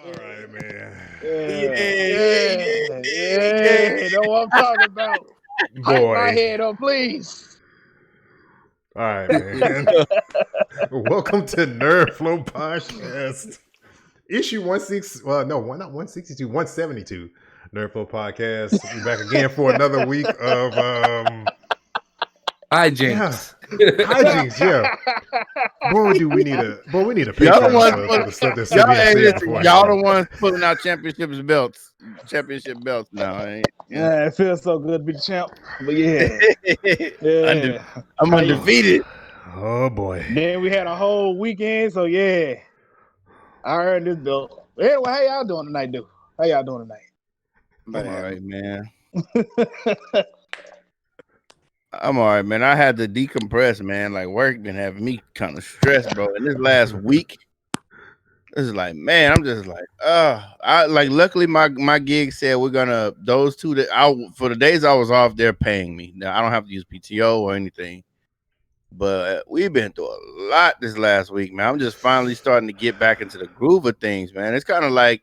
All right, man. Yeah. Know what I'm talking about? Hype my Boy. head up, please. All right, man. Welcome to NerdFlow Podcast. Issue 16, well, no, not 162, 172. NerdFlow Podcast. We're back again for another week of hijinks. Hijinks, yeah. Boy, we need a Y'all the Patreon ones for the stuff that's y'all, being hey, said listen, beforehand. y'all the ones pulling out championship belts now. Yeah, it feels so good to be the champ. But yeah. I'm undefeated. Oh boy. Then we had a whole weekend, so yeah. I earned this belt. Anyway, how y'all doing tonight, dude? How y'all doing tonight? I'm all right, man. I'm all right, man. I had to decompress, man. Like work been having me kind of stressed, bro. And this last week, this is like, man, I'm just like, I like. Luckily, my gig said we're gonna those two that for the days I was off, they're paying me. Now I don't have to use PTO or anything. But we've been through a lot this last week, man. I'm just finally starting to get back into the groove of things, man. It's kind of like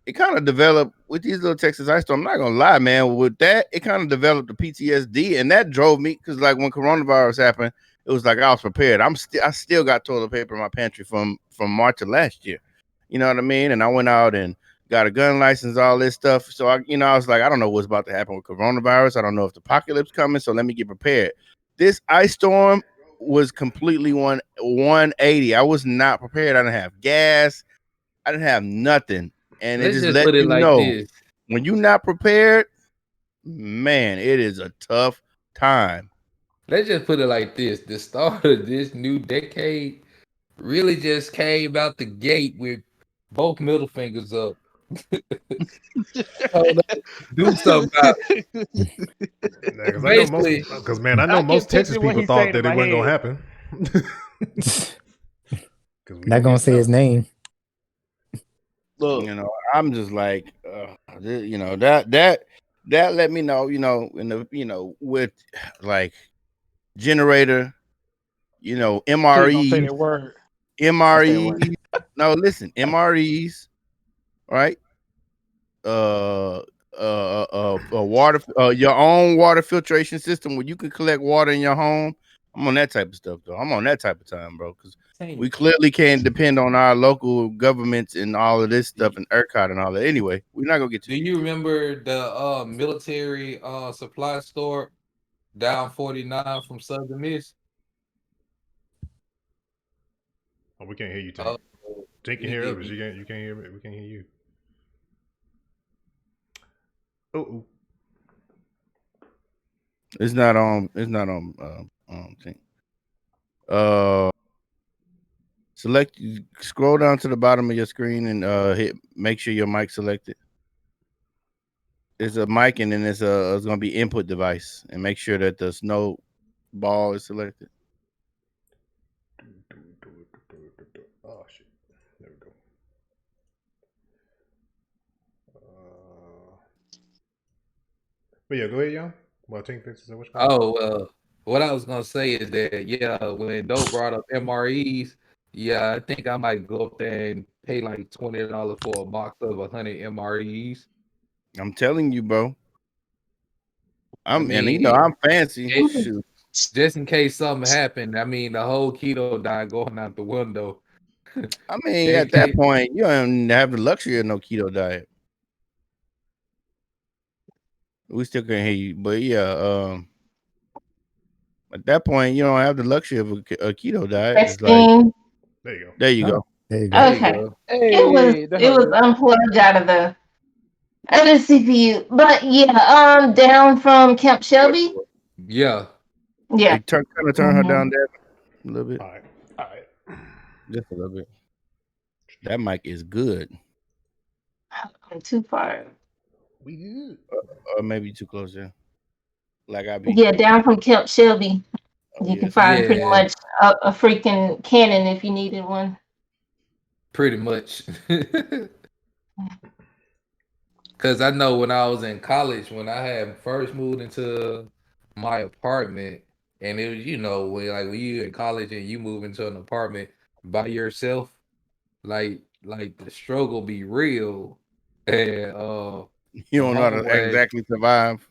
it kind of developed with these little Texas ice storms. I'm not gonna lie, man. With that, it kind of developed the PTSD, and that drove me because, like, when coronavirus happened, it was like I was prepared. I still got toilet paper in my pantry from March of last year. You know what I mean? And I went out and got a gun license, all this stuff. So I was like, I don't know what's about to happen with coronavirus. I don't know if the apocalypse coming. So let me get prepared. This ice storm was completely 180. I was not prepared. I didn't have gas. I didn't have nothing. And Let's it just just let put it you like know this. when you're not prepared, man, it is a tough time. Let's just put it like this. The start of this new decade really just came out the gate with both middle fingers up. Do something about it. Basically, Because I know most Texas people thought that it wasn't gonna happen. Not gonna say his name. Look, I'm just like, that let me know, in the, with like generator, MREs, don't say that word. MREs. No, listen, MREs, right? Water, your own water filtration system where you can collect water in your home. I'm on that type of stuff, though. I'm on that type of time, bro, because we clearly can't depend on our local governments and all of this stuff and ERCOT and all that. Anyway, we're not gonna get to. Do you remember the military supply store down 49 from Southern Miss? Oh, we can't hear you, Tank. Tank can hear us, but you can't hear me. We can't hear you. Oh. It's not on. Thing. Scroll down to the bottom of your screen and make sure your mic selected. There's a mic and then there's gonna be input device, and make sure that the snow ball is selected. Oh shit! There we go. But yeah, go ahead, y'all. Well, Tank fixes it. What I was gonna say is that when Doe brought up MREs, I think I might go up there and pay like $20 for a box of 100 MREs. I'm telling you, bro. I'm fancy. Just in case something happened. I mean, the whole keto diet going out the window. I mean, at that point, you don't have the luxury of no keto diet. We still can't hear you, but at that point, you don't have the luxury of a keto diet. It's like, there you go. Okay. It was unplugged out of the CPU. But down from Camp Shelby. Yeah. Yeah. Kind of turn her down there a little bit. All right. Just a little bit. That mic is good. I'm too far. We good. Or maybe too close there. Like I be. Yeah, down from Camp Shelby. You can find pretty much a freaking cannon if you needed one. Pretty much. Because I know when I was in college, when I had first moved into my apartment, and it was, when you're in college and you move into an apartment by yourself, like like the struggle be real, and you don't know how to exactly survive.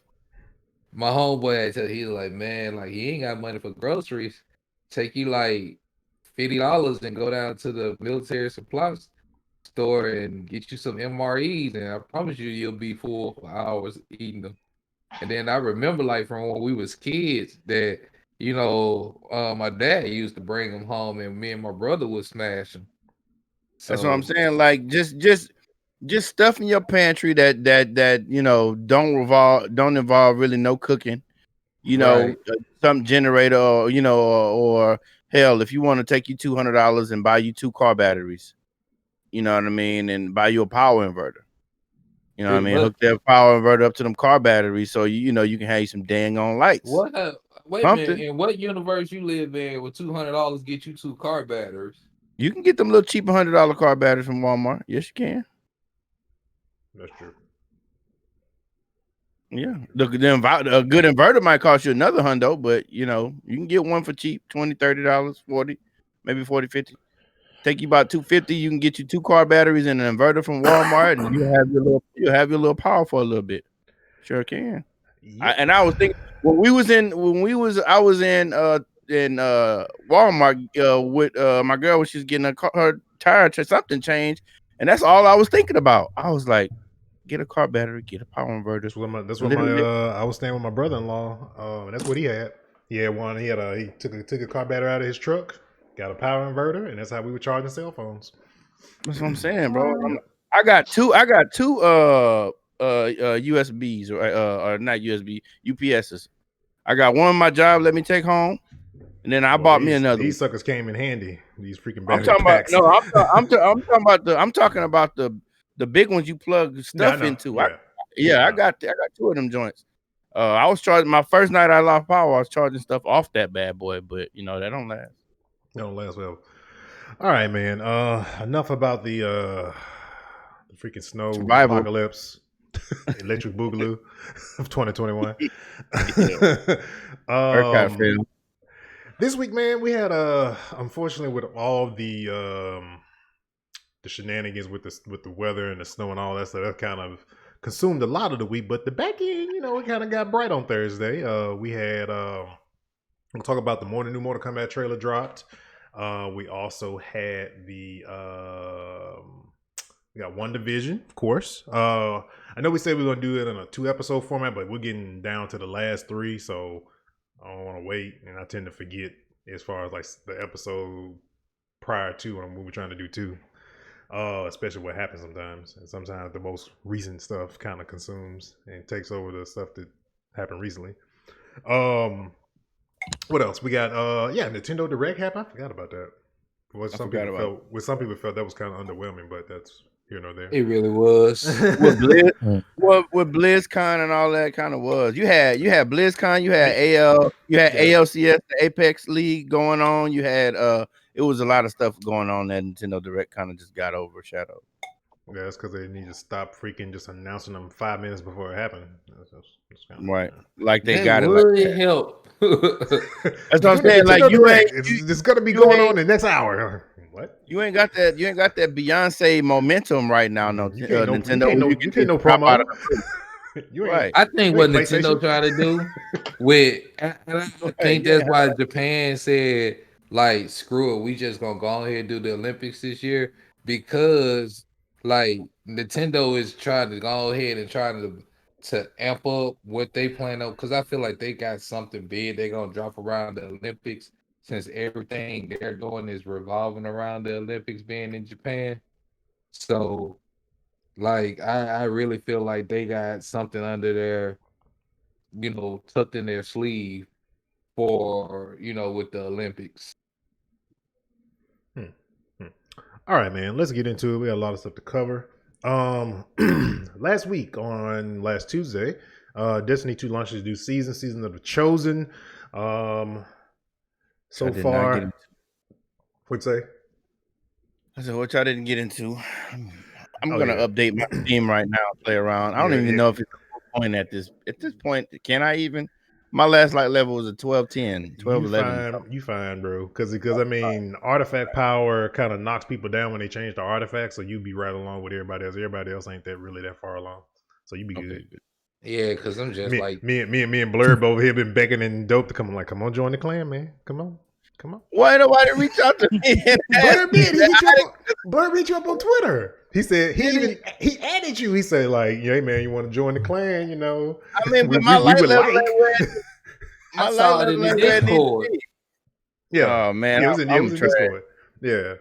My homeboy, he's like, man, like he ain't got money for groceries. Take you like $50 and go down to the military supply store and get you some MREs, and I promise you'll be full for hours eating them. And then I remember, like from when we was kids, that my dad used to bring them home, and me and my brother would smash them. So, that's what I'm saying. Like just stuff in your pantry that don't involve really no cooking. Right. Some generator, or hell, if you want to take you $200 and buy you 2 car batteries, you know what I mean, and buy you a power inverter. You know what I mean? Hook that power inverter up to them car batteries, so you can have you some dang on lights. What? Wait a minute. In what universe you live in? With $200 get you 2 car batteries? You can get them little cheap $100 car batteries from Walmart. Yes, you can. That's true. Yeah, a good inverter might cost you another $100, but you can get one for cheap, $20, $30, $40, maybe $40, $50. Take you about $250. You can get you 2 car batteries and an inverter from Walmart, and you have your little power for a little bit. Sure can. Yeah. I was thinking I was in Walmart with my girl when she was getting her tire something changed, and that's all I was thinking about. I was like, get a car battery, get a power inverter. That's what I was staying with my brother-in-law. That's what he had. He had one. He took a car battery out of his truck, got a power inverter, and that's how we were charging cell phones. That's what I'm saying, bro. I got two USBs or not USB UPSs. I got one my job let me take home, and then I bought me another. These suckers came in handy. These freaking battery packs. I'm talking about the big ones you plug stuff into. Yeah. I got 2 of them joints. I was charging my first night I lost power. I was charging stuff off that bad boy, but that don't last. That don't last well. All right, man. Enough about the freaking snow Survival. Apocalypse, electric boogaloo of 2021. This week, man, we had unfortunately with all the shenanigans with the weather and the snow and all that stuff, that kind of consumed a lot of the week. But the back end, it kind of got bright on Thursday. We had we'll talk about the new Mortal Kombat trailer dropped. We also had we got Wandavision, of course. I know we said we were going to do it in a 2-episode format, but we're getting down to the last 3, so I don't want to wait, and I tend to forget as far as like the episode prior to when we're trying to do 2, especially what happens sometimes. And sometimes the most recent stuff kind of consumes and takes over the stuff that happened recently. What else? We got Nintendo Direct happened. I forgot about that. Some people felt that was kind of underwhelming, but that's here nor there. It really was. With BlizzCon and all that kind of was. You had BlizzCon, you had ALCS, the Apex League going on. You had it was a lot of stuff going on that Nintendo Direct kind of just got overshadowed. Yeah, that's because they need to stop freaking just announcing them 5 minutes before it happened. That's right. Like they that got it. Like help. That's what I'm saying. Like it's gonna be going on the next hour. What? You ain't got that Beyonce momentum right now. No, Nintendo. You can't no promo. Right. I think what Nintendo trying to do I think that's why Japan said, like, screw it, we just gonna go ahead and do the Olympics this year, because like Nintendo is trying to go ahead and trying to amp up what they plan on, because I feel like they got something big they're gonna drop around the Olympics, since everything they're doing is revolving around the Olympics being in Japan. So like I really feel like they got something under their, tucked in their sleeve for, with the Olympics. All right, man, let's get into it. We got a lot of stuff to cover. Last Tuesday, Destiny 2 launches new season of the Chosen. So far, what'd you say? I said, which I didn't get into. I'm gonna update my team right now, play around. I don't even know if it's a point at this point. Can I even? My last light level was a 12-10, 12-11. You fine, bro. Because I mean, artifact power kind of knocks people down when they change the artifact, so you be right along with everybody else. Everybody else ain't that really that far along, so you be good. Yeah, because I'm just me and Blurb over here been begging and Dope to come on. Like, come on, join the clan, man. Come on. Why nobody reach out to me? Blurb reached you up on Twitter. He said he added you. He said like, hey man, you want to join the clan? You know. I mean, but my light level. I saw it in the Discord. Yeah. Oh man, it was in Discord. Yeah.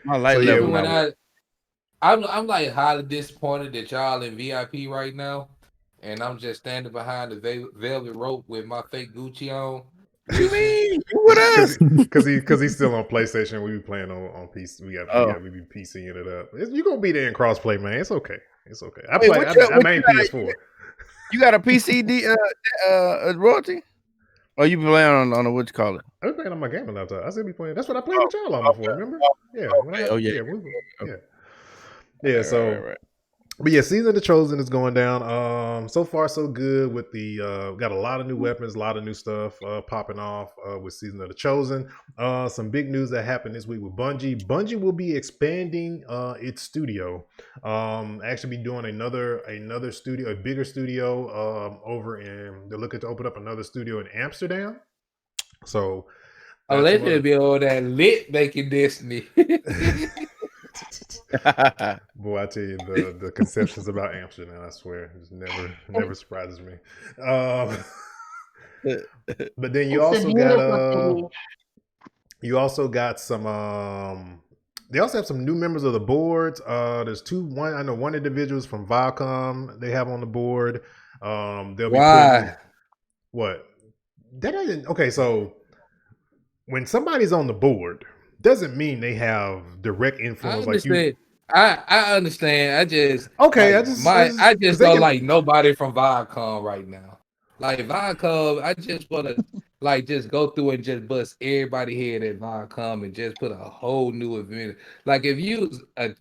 My light level. When I'm like highly disappointed that y'all in VIP right now, and I'm just standing behind the velvet rope with my fake Gucci on. What you mean? What else? Because he's still on PlayStation. We be playing on PC. We be PCing it up. You gonna be there in crossplay, man. It's okay. I main PS4. You got a PC royalty? Or you playing on what you call it? I was playing on my gaming laptop. I still be playing. That's what I played with y'all on before. Remember? Yeah. Yeah. So. Right. But yeah, Season of the Chosen is going down. So far so good with the got a lot of new weapons, a lot of new stuff popping off with Season of the Chosen. Some big news that happened this week with Bungie. Bungie will be expanding its studio. Actually be doing another studio, a bigger studio over in. They're looking to open up another studio in Amsterdam. So they should be all that lit making Destiny. Boy, I tell you, the conceptions about Amsterdam, I swear, it never surprises me. But then you also got some. They also have some new members of the boards. There's I know one individuals from Viacom they have on the board. They'll be what? That doesn't okay. So when somebody's on the board, doesn't mean they have direct influence like you. I understand. I just don't like nobody from Viacom right now. Like Viacom, I just want to like just go through and just bust everybody head at Viacom and just put a whole new event. Like if you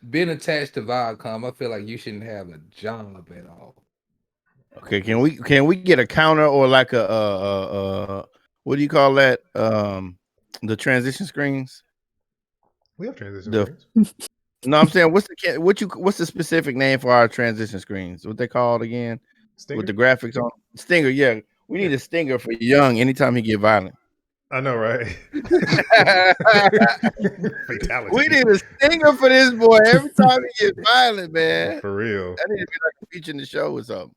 been attached to Viacom, I feel like you shouldn't have a job at all. Okay, can we get a counter or like a what do you call that? The transition screens. We have transition screens. No, I'm saying what's the specific name for our transition screens? What they called again? Stinger? With the graphics on Stinger. Yeah, we need a Stinger for Young anytime he get violent. I know, right? Fatality. We need a Stinger for this boy every time he gets violent, man. For real. That need to be like a feature in the show or something.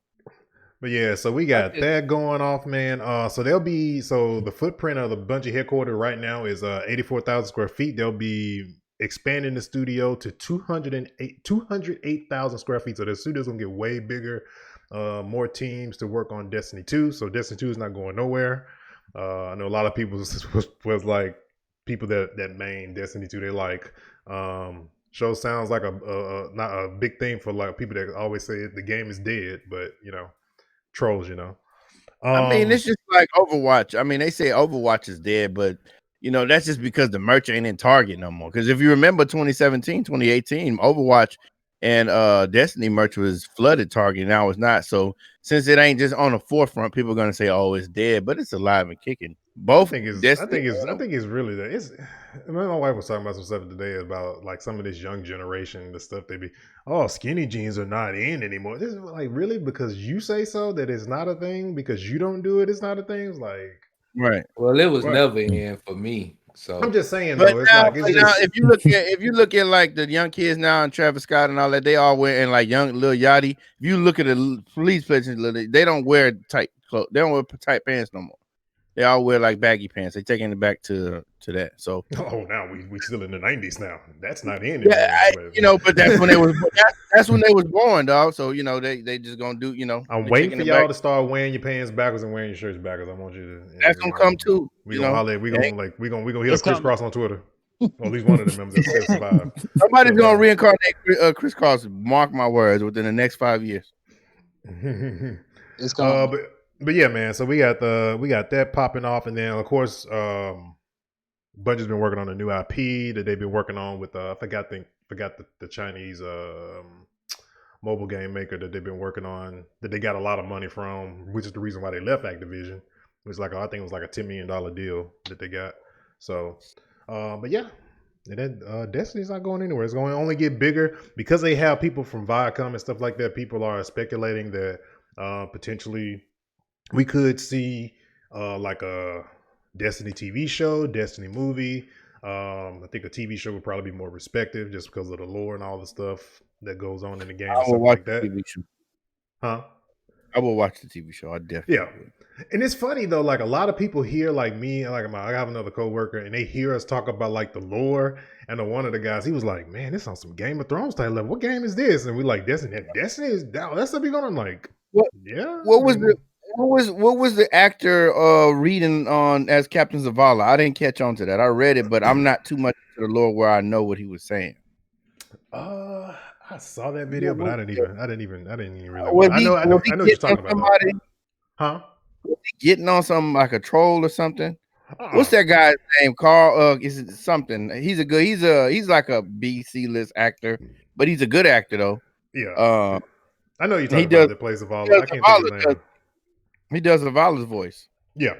But yeah, so we got that going off, man. So the footprint of the Bungie headquarters right now is 84,000 square feet. They'll be expanding the studio to 208,000 square feet. So the studio's gonna get way bigger, more teams to work on Destiny 2. So Destiny 2 is not going nowhere. I know a lot of people was like people that main Destiny 2. They like show sounds like a not a big thing for like people that always say the game is dead, but you know, trolls, you know. I mean, it's just like Overwatch. I mean, they say Overwatch is dead, but you know, that's just because the merch ain't in Target no more. Because if you remember 2017, 2018, Overwatch and Destiny merch was flooded Target. Now it's not. So since it ain't just on the forefront, people are gonna say, "Oh, it's dead," but it's alive and kicking. Both. I think it's really that. It's. My wife was talking about some stuff today about like some of this young generation, the stuff they be. Oh, skinny jeans are not in anymore. This is like really because you say so that it's not a thing because you don't do it. It's not a thing. It's like. Right. Well, it was never in for me. So I'm just saying but though. If you look at like the young kids now and Travis Scott and all that, they all wearing like young Lil Yachty. If you look at the police pledges, they don't wear tight clothes. They don't wear tight pants no more. They all wear like baggy pants. They taking it back to that. So now we still in the 90s now. That's not in. Yeah, but that's when they was that's when they was born, dog. So you know they just gonna do. You know, I'm waiting for y'all to start wearing your pants backwards and wearing your shirts backwards. I want you to. That's gonna come too. We gonna holler. We gonna hit a crisscross on Twitter. Or at least one of them members that survive. Somebody's gonna reincarnate crisscross. Mark my words. Within the next 5 years. It's coming. But yeah, man. So we got that popping off, and then of course, Bungie's been working on a new IP that they've been working on with I forgot the Chinese mobile game maker that they've been working on that they got a lot of money from, which is the reason why they left Activision. was like I think it was like a $10 million deal that they got. So, but yeah. And then Destiny's not going anywhere. It's going to only get bigger because they have people from Viacom and stuff like that. People are speculating that potentially we could see like a Destiny TV show, Destiny movie. I think a TV show would probably be more respected just because of the lore and all the stuff that goes on in the game and stuff like that. TV show. Huh? I will watch the TV show. I definitely would. And it's funny though, like a lot of people here, like me, like I have another coworker, and they hear us talk about like the lore. And one of the guys, he was like, "Man, this on some Game of Thrones type level. What game is this?" And we like Destiny. Destiny is that. That's what we going. I'm like, what? Yeah. What was the actor reading on as Captain Zavala? I didn't catch on to that. I read it, but I'm not too much to the lore where I know what he was saying. I saw that video, but I didn't even really. I know what you're talking about. Huh? Was he getting on something like a troll or something? What's that guy's name? Carl? Is it something? He's like a BC list actor, but he's a good actor though. Yeah. I know you're talking about that plays Zavala. I can't think of his name. He does Zavala's voice. Yeah.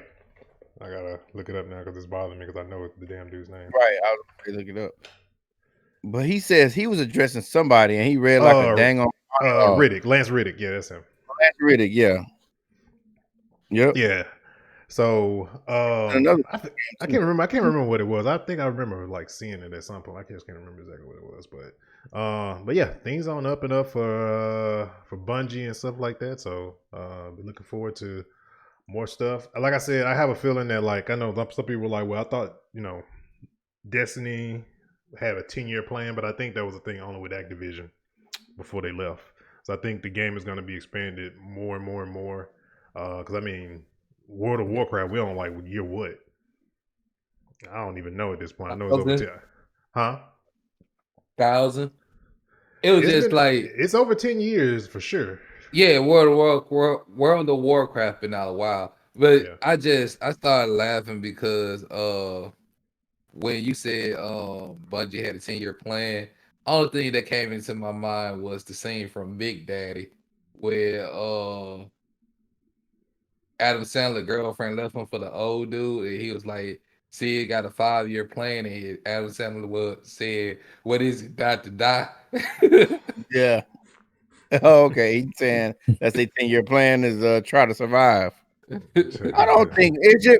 I gotta look it up now because it's bothering me because I know the damn dude's name. Right. I'll look it up. But he says he was addressing somebody and he read like a dang on Riddick. Lance Riddick. Yeah, that's him. Lance Riddick, yeah. Yep. Yeah. So I can't remember what it was. I think I remember like seeing it at some point. I just can't remember exactly what it was. But yeah, things on up and up for Bungie and stuff like that. So be looking forward to more stuff. Like I said, I have a feeling that like I know some people were like, well, I thought, Destiny had a 10-year plan, but I think that was a thing only with Activision before they left. So I think the game is going to be expanded more and more and more. Because I mean, World of Warcraft, we don't like year what? I don't even know at this point. I know it's over 10. Huh? 1,000. It was it's over 10 years for sure. Yeah, World of Warcraft been out a while, but yeah. I started laughing because when you said Bungie had a 10-year plan, only thing that came into my mind was the scene from Big Daddy where Adam Sandler's girlfriend left him for the old dude, and he was like, "See, got a 5-year plan," and Adam Sandler said, "What is it, about to die?" Yeah. Oh, okay. He's saying that's a 10-year plan is try to survive. I don't think it's just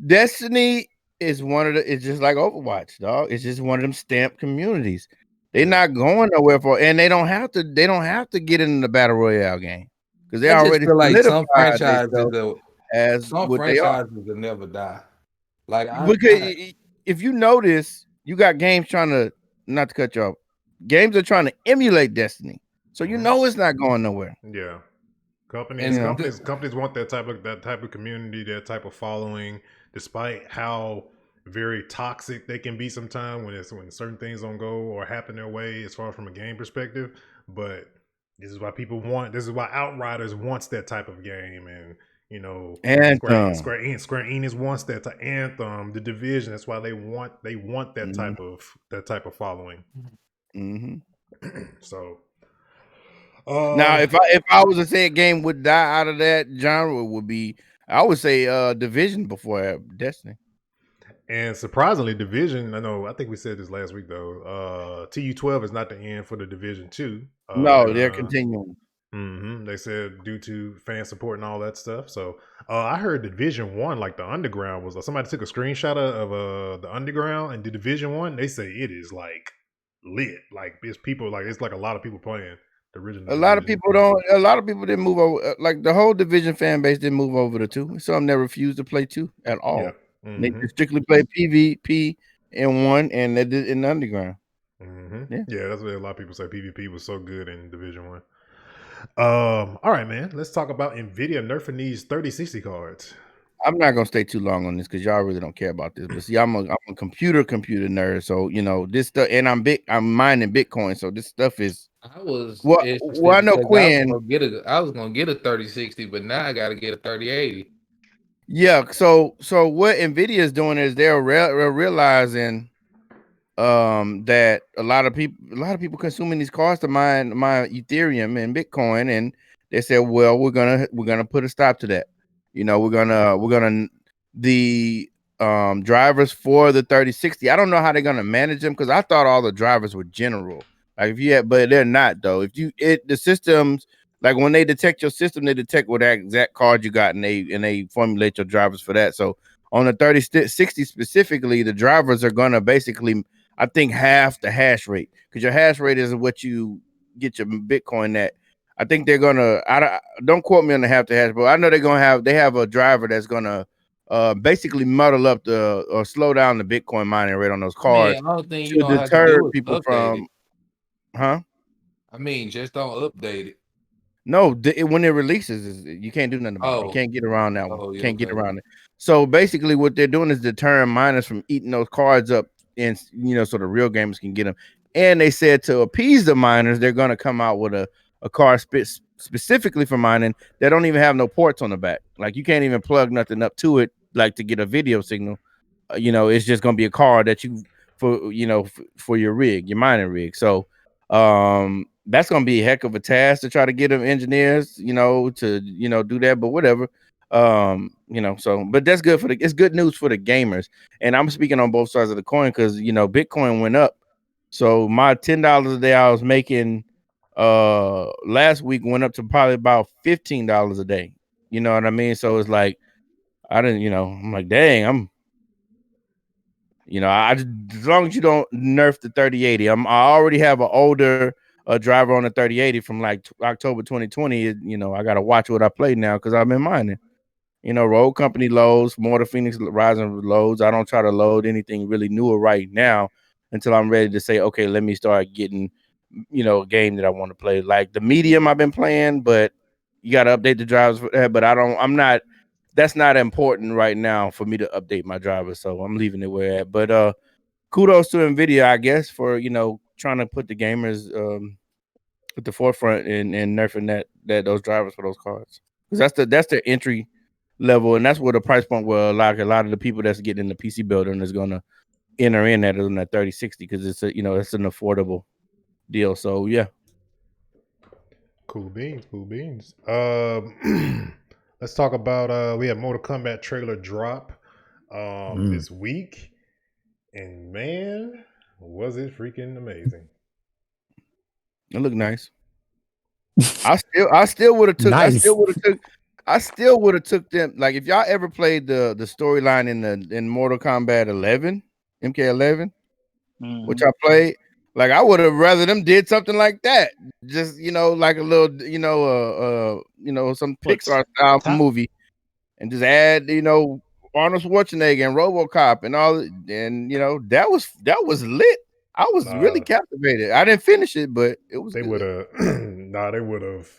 Destiny is it's just like Overwatch, dog. It's just one of them stamped communities. They're not going nowhere and they don't have to get into the battle royale game because they already feel like some franchises will never die. Like if you notice, you got games trying to, not to cut you off, games are trying to emulate Destiny. So it's not going nowhere. Yeah. Companies want that type of community, that type of following, despite how very toxic they can be sometimes when certain things don't go or happen their way as far from a game perspective. But this is why Outriders wants that type of game, and Square Enix wants that to Anthem, The Division. That's why they want that type of following. Mm-hmm. So now, if I was to say a game would die out of that genre, I would say Division before Destiny. And surprisingly, Division, I think we said this last week though, TU12 is not the end for the Division 2. No, they're continuing. Mm-hmm. They said due to fan support and all that stuff. So I heard Division 1, like the Underground was somebody took a screenshot of the Underground and the Division 1. They say it is like lit. Like it's people, like it's like a lot of people playing the original. A lot of people didn't move over. Like the whole Division fan base didn't move over to 2. Some they refused to play 2 at all. Yeah. Mm-hmm. They strictly play PvP in 1 and they did in the Underground. Mm-hmm. Yeah, that's what a lot of people say. PvP was so good in Division 1. All right, man. Let's talk about NVIDIA nerfing these 3060 cards. I'm not gonna stay too long on this because y'all really don't care about this. But see, I'm a computer nerd, so this stuff, and I'm mining Bitcoin, so this stuff is. I was I know Quinn. I was gonna get a 3060, but now I got to get a 3080. Yeah, so what NVIDIA is doing is they're realizing that a lot of people consuming these cards to mine Ethereum and Bitcoin, and they said, well, we're gonna put a stop to that. We're gonna the drivers for the 3060. I don't know how they're gonna manage them because I thought all the drivers were general. Like if you had, but they're not though. If you the systems, like when they detect your system, they detect what exact card you got, and they formulate your drivers for that. So on the 3060 specifically, the drivers are gonna basically, I think, half the hash rate, because your hash rate is what you get your Bitcoin at. I think they're gonna. Don't quote me on the half the hash, but I know they have a driver that's gonna basically muddle up or slow down the Bitcoin mining rate on those cards to deter people from. Huh? I mean, just don't update it. No, when it releases, you can't do nothing about it. You can't get around that one. You can't get around it. So basically, what they're doing is deterring miners from eating those cards up, and so the real gamers can get them. And they said to appease the miners, they're going to come out with a card specifically for mining that don't even have no ports on the back. Like you can't even plug nothing up to it, like to get a video signal. It's just going to be a card that you for your rig, your mining rig. So that's gonna be a heck of a task to try to get them engineers, to do that, but whatever. But that's good it's good news for the gamers. And I'm speaking on both sides of the coin because Bitcoin went up. So my $10 a day I was making last week went up to probably about $15 a day. You know what I mean? So it's like I didn't, I'm like, dang, as long as you don't nerf the 3080, I already have an older driver on the 3080 from like October 2020. I got to watch what I play now because I've been mining. Road Company loads, Mortar Phoenix Rising loads. I don't try to load anything really newer right now until I'm ready to say, okay, let me start getting, a game that I want to play. Like the Medium I've been playing, but you got to update the drivers for that. But that's not important right now for me to update my driver, so I'm leaving it where at. But kudos to NVIDIA, I guess, for trying to put the gamers at the forefront and nerfing those drivers for those cards, because that's the entry level, and that's where the price point where like a lot of the people that's getting in the PC building is gonna enter in that on that 3060 because it's it's an affordable deal. So yeah, cool beans. Let's talk about we have Mortal Kombat trailer drop this week, and man, was it freaking amazing. It looked nice. I still would have took nice. I still would have took them. Like if y'all ever played the storyline in Mortal Kombat 11, MK11, which I played, like I would have rather them did something like that. Just like a little, some Pixar style movie, and just add, Arnold Schwarzenegger and RoboCop and all, and that was lit. I was really captivated. I didn't finish it, but it was. They would have. They would have.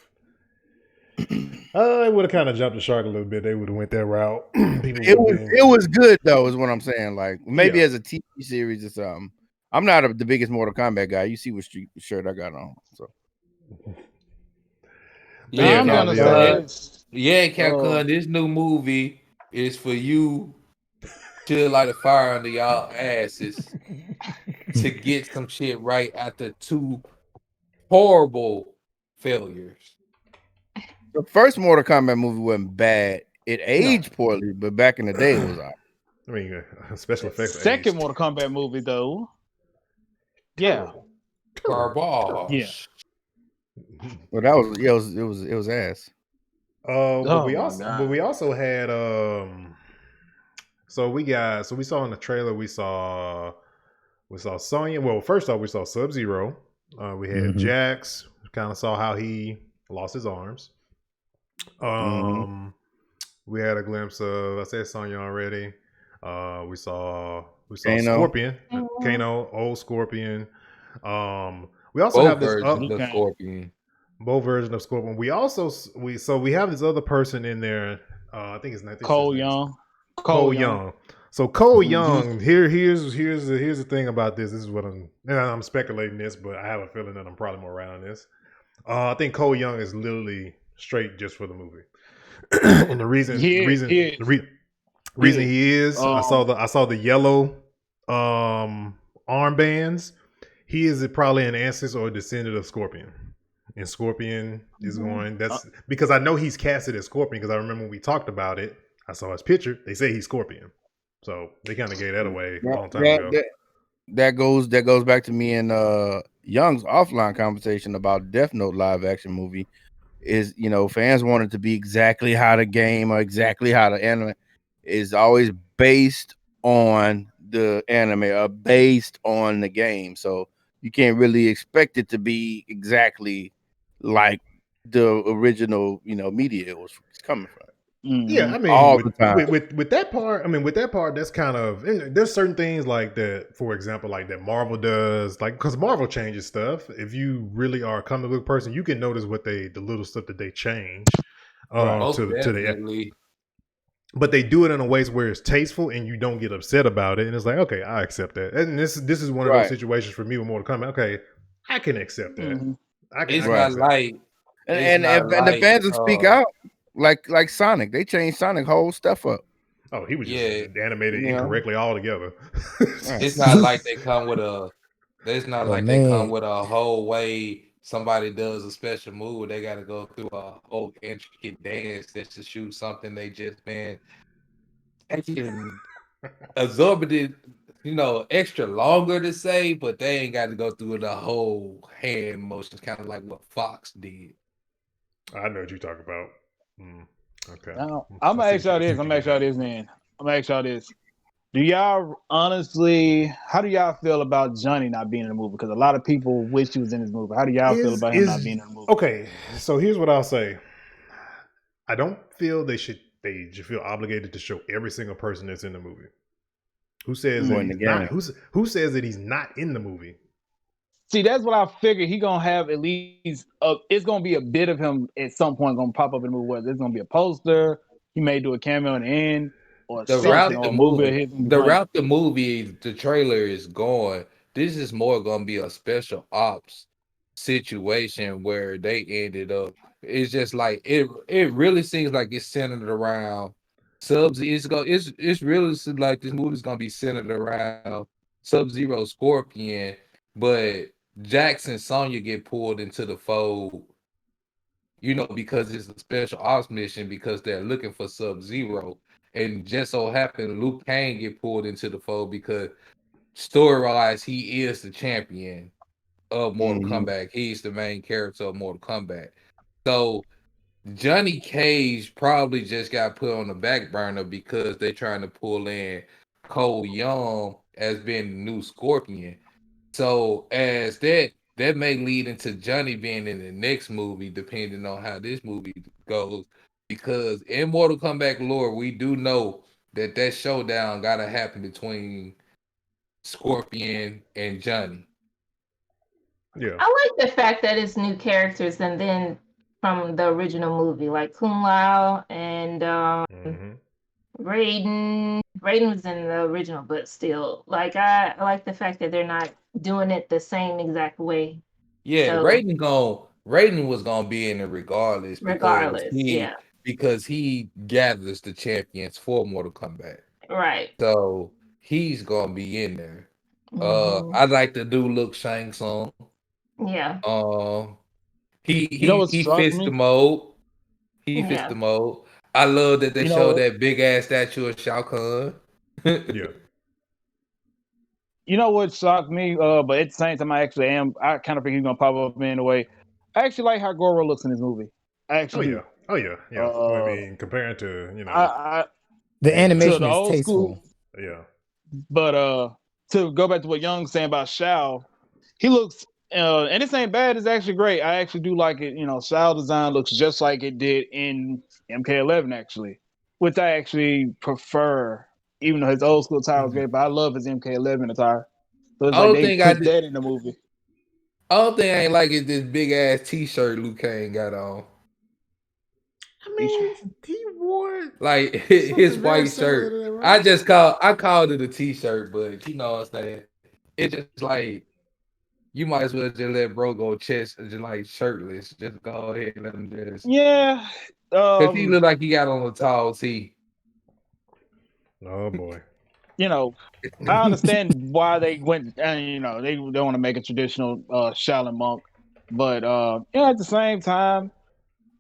They would have kind of jumped the shark a little bit. They would have went that route. It was good though, is what I'm saying. Like maybe as a TV series or something. I'm not the biggest Mortal Kombat guy. You see what shirt I got on, so. Capcom. This new movie is for you to light a fire under y'all asses to get some shit right after 2 horrible failures. The first Mortal Kombat movie wasn't bad. It aged poorly, but back in the day it was all right. I mean, special effects. Second Mortal Kombat movie though. Yeah. Garbage. Yeah. Well, that was it was ass. But we also had so we saw in the trailer we saw Sonya. Well, first off we saw Sub-Zero. We had Jax. Kind of saw how he lost his arms. We had a glimpse of, I said Sonya already. We saw Kano. Scorpion, Kano, old Scorpion. We also have this Scorpion. Both versions of Scorpion. We have this other person in there. I think his name Cole Young. Cole Young. So Cole Young. Here's the thing about this. This is what I'm speculating this, but I have a feeling that I'm probably more around this. I think Cole Young is literally straight just for the movie. And the reason he is, I saw the yellow armbands. He is probably an ancestor or a descendant of Scorpion. And Scorpion is going. That's because I know he's casted as Scorpion because I remember when we talked about it. I saw his picture. They say he's Scorpion. So they kind of gave that away a long time ago. That goes back to me and Young's offline conversation about Death Note live action movie. Is fans want it to be exactly how the game or exactly how the anime is always based on the anime or based on the game. So you can't really expect it to be exactly like the original media it was coming from. Yeah, I mean, all the time. With that part, that's kind of there's certain things like that. For example, like that Marvel does, like because Marvel changes stuff. If you really are a comic book person, you can notice the little stuff that they change to the. But they do it in a way where it's tasteful and you don't get upset about it, and it's like, okay, I accept that. And this is one of those situations for me with Mortal Kombat. Okay, I can accept that. And the fans will speak out. Like Sonic, they changed Sonic whole stuff up. Oh, he was just animated incorrectly altogether. It's not like they come with a. It's not like they come with a whole way. Somebody does a special move, they got to go through a whole intricate dance just to shoot something they just been absorbed, extra longer to say, but they ain't got to go through the whole hand motions, kind of like what Fox did. I know what you're talking about. Okay. Now, I'm gonna ask y'all this. Do y'all honestly? How do y'all feel about Johnny not being in the movie? Because a lot of people wish he was in this movie. How do y'all feel about him not being in the movie? Okay, so here's what I'll say. I don't feel they should feel obligated to show every single person that's in the movie. Who says that he's not? Who says that he's not in the movie? See, that's what I figured. He gonna have at least. It's gonna be a bit of him at some point. Gonna pop up in the movie. Whether it's gonna be a poster, he may do a cameo in the end, or the route the movie, the trailer is going. This is more gonna be a special ops situation where they ended up. It's just like it really seems like it's centered around Subs. It's really like this movie's gonna be centered around Sub-Zero, Scorpion, but Jackson, Sonya get pulled into the fold, because it's a special ops mission because they're looking for Sub-Zero. And just so happened Luke Kane get pulled into the fold because story-wise, he is the champion of Mortal Kombat. He's the main character of Mortal Kombat. So Johnny Cage probably just got put on the back burner because they're trying to pull in Cole Young as being the new Scorpion. So as that may lead into Johnny being in the next movie, depending on how this movie goes. Because in Mortal Kombat lore, we do know that showdown got to happen between Scorpion and Johnny. Yeah, I like the fact that it's new characters and then from the original movie, like Kung Lao and Raiden. Raiden was in the original, but still, like I like the fact that they're not doing it the same exact way. Yeah, so, Raiden was gonna be in it regardless. Because he gathers the champions for Mortal Kombat. Right. So he's gonna be in there. I like the dude look Shang Tsung. Yeah. He fits the mold. He fits the mold. I love that they showed that big ass statue of Shao Kahn. Yeah. You know what shocked me? But at the same time, I kind of think he's gonna pop up in a way. I actually like how Goro looks in this movie. I actually do. Oh yeah. I mean, comparing to the animation is tasteful. Yeah. But to go back to what Young's saying about Shao, he looks and this ain't bad. It's actually great. I actually do like it. Shao design looks just like it did in MK11 actually, which I actually prefer. Even though his old school attire was great, but I love his MK11 attire. So it's like they put that in the movie. Only thing I ain't like is this big ass T-shirt Luke Kane got on. I mean, he wore like his white shirt. Right? I called it a T-shirt, but you know what I'm saying. It's just like you might as well just let bro go just like shirtless. Just go ahead and let him just. Yeah. Because he looked like he got on a tall tee. Oh boy. I understand why they went and they don't want to make a traditional Shaolin monk, but at the same time,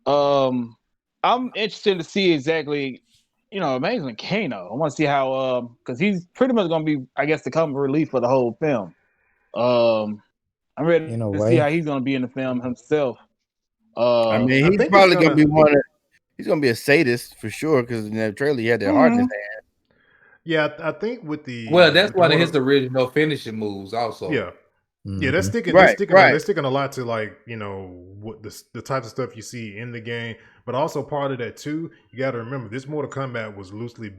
I'm interested to see exactly amazing Kano. I want to see how because he's pretty much gonna be, I guess, the comic relief for the whole film. I'm ready to see how he's gonna be in the film himself. I mean, he's probably gonna be he's gonna be a sadist for sure because in that trailer he had that heart in his hand. Yeah, I think with the that's one of his original finishing moves, also. Yeah. Yeah, they're sticking. They're sticking a lot to what the types of stuff you see in the game, but also part of that too. You got to remember this Mortal Kombat was loosely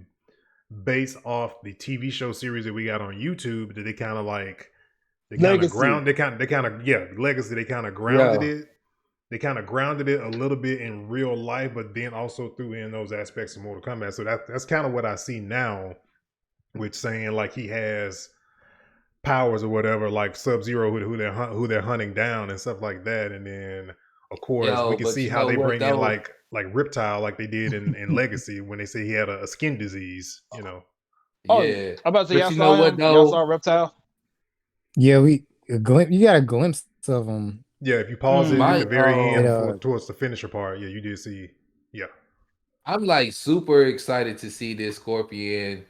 based off the TV show series that we got on YouTube. That they kind of legacy. They kind of grounded it. They kind of grounded it a little bit in real life, but then also threw in those aspects of Mortal Kombat. So that's kind of what I see now, with saying like he has powers or whatever, like Sub-Zero, who they're hunting down and stuff like that. And then of course we can see how they bring in like Riptile, like they did in Legacy when they say he had a skin disease. Oh, yeah. I'm about to say, y'all saw Riptile? Yeah, you got a glimpse of him. Yeah, if you pause it at the very end towards the finisher part, you did see. Yeah, I'm like super excited to see this Scorpion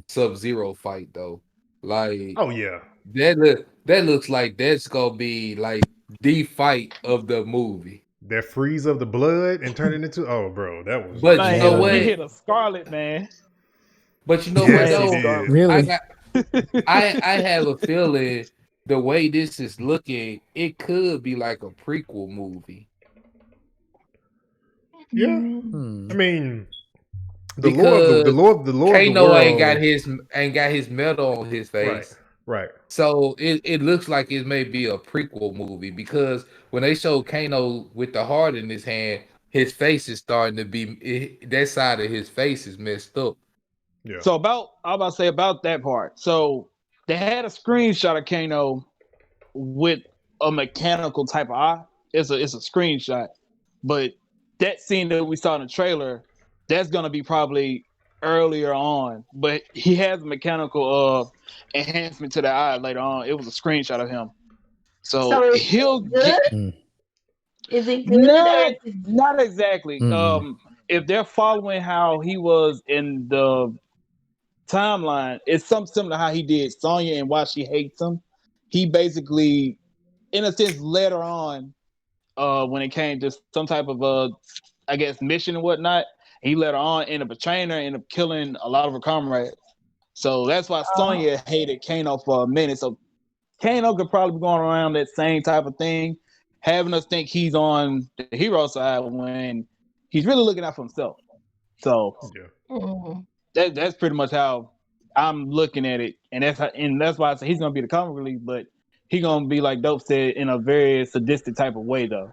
Sub-Zero fight though. Like, oh yeah, that looks like that's gonna be like the fight of the movie. That freeze of the blood and turn it into bro, that was. But you know what? He hit a Scarlet, man. But you know what though? Really? I have a feeling the way this is looking, it could be like a prequel movie. Yeah, I mean, the Lord Kano ain't got his medal on his face. Right. So it looks like it may be a prequel movie because when they show Kano with the heart in his hand, his face is starting to be that side of his face is messed up. Yeah. So I'm about to say about that part. So they had a screenshot of Kano with a mechanical type of eye. It's a screenshot, but that scene that we saw in the trailer, that's gonna be probably earlier on. But he has a mechanical enhancement to the eye later on. It was a screenshot of him. So he'll get. Is it good? Not exactly. If they're following how he was in the timeline, it's something similar to how he did Sonya and why she hates him. He basically, in a sense, later on, when it came to some type of I guess mission and whatnot, he later on ended up betraying her, ended up killing a lot of her comrades. So that's why Sonya hated Kano for a minute. So Kano could probably be going around that same type of thing, having us think he's on the hero side when he's really looking out for himself. So that's pretty much how I'm looking at it, and that's why I say he's gonna be the comic relief, but he's gonna be like Dope said in a very sadistic type of way though.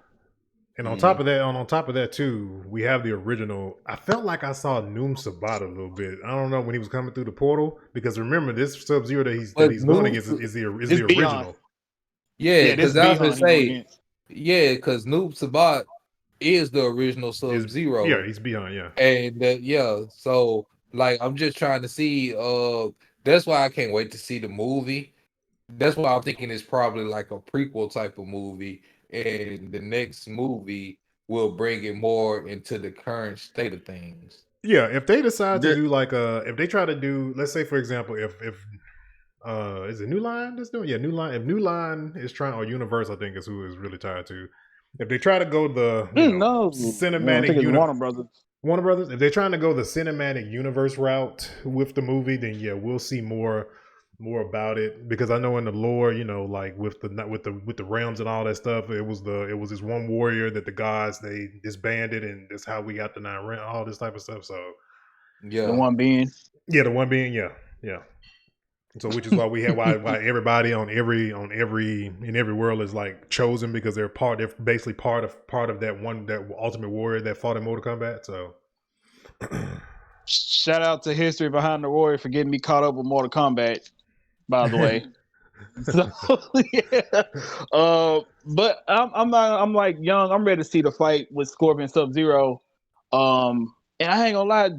And on top of that too, we have the original. I felt like I saw Noom Sabat a little bit. I don't know when he was coming through the portal, because remember this Sub-Zero that he's going against is the original. Yeah, because I was gonna say, because Noob Sabat is the original Sub-Zero. Yeah, he's beyond. Yeah, and so like I'm just trying to see. That's why I can't wait to see the movie. That's why I'm thinking it's probably like a prequel type of movie. And the next movie will bring it more into the current state of things. Yeah, if they decide to do if they try to do, let's say for example, if is it New Line that's doing? Yeah, New Line. If New Line is trying, or Universe, I think is who is really tired to. If they try to go the cinematic Warner Brothers, if they're trying to go the cinematic universe route with the movie, then yeah, we'll see more about it, because I know in the lore, like with the realms and all that stuff, it was this one warrior that the gods they disbanded, and that's how we got the 9 realms, all this type of stuff. So yeah, the one being, yeah. So which is why we have why everybody in every world is like chosen, because they're basically part of that ultimate warrior that fought in Mortal Kombat. So shout out to History Behind the Warrior for getting me caught up with Mortal Kombat, by the way. So yeah, but I'm like young. I'm ready to see the fight with Scorpion Sub-Zero. And I ain't gonna lie,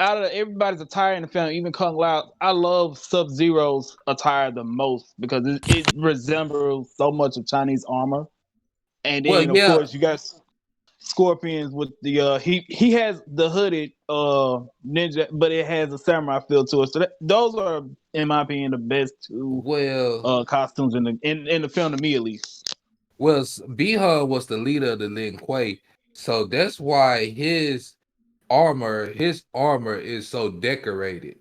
out of everybody's attire in the film, even Kung Lao, I love Sub-Zero's attire the most, because it resembles so much of Chinese armor. And then of course you guys. Scorpions with the he has the hooded ninja, but it has a samurai feel to it. So those are, in my opinion, the best two costumes in the film, to me at least. Well, B-Han was the leader of the Lin Kuei, so that's why his armor is so decorated.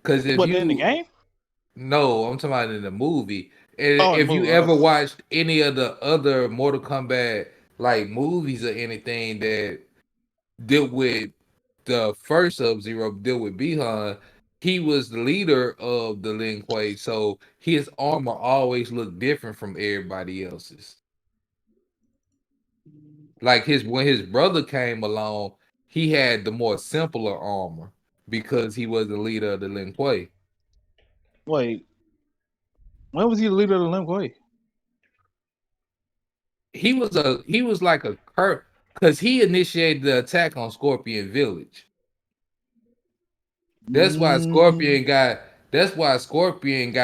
Because if in the game? No, I'm talking about in the movie. And if you ever watched any of the other Mortal Kombat like movies or anything that deal with the first Sub-Zero, deal with B-Han, he was the leader of the Lin Kuei, so his armor always looked different from everybody else's. Like when his brother came along, he had the more simpler armor because he was the leader of the Lin Kuei. Wait, when was he the leader of the Lin Kuei? He was like a cur, because he initiated the attack on Scorpion Village. That's why Scorpion got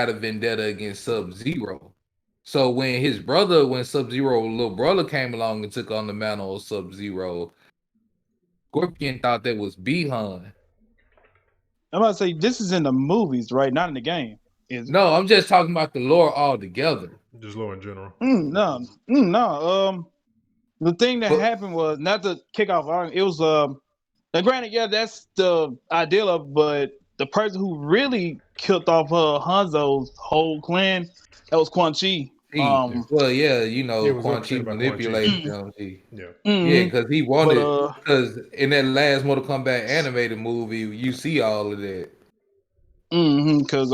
a vendetta against Sub-Zero. So when Sub-Zero little brother came along and took on the mantle of Sub-Zero, Scorpion thought that was B-Han. I'm about to say, this is in the movies, right? Not in the game. No, I'm just talking about the lore altogether. Just lore in general. No. The thing that happened was, not to kick off argument, it was now granted, yeah, that's the ideal of, but the person who really killed off Hanzo's whole clan, that was Quan Chi. Well, yeah, Quan Chi manipulated him. Yeah, because he wanted, because in that last Mortal Kombat animated movie, you see all of that. Because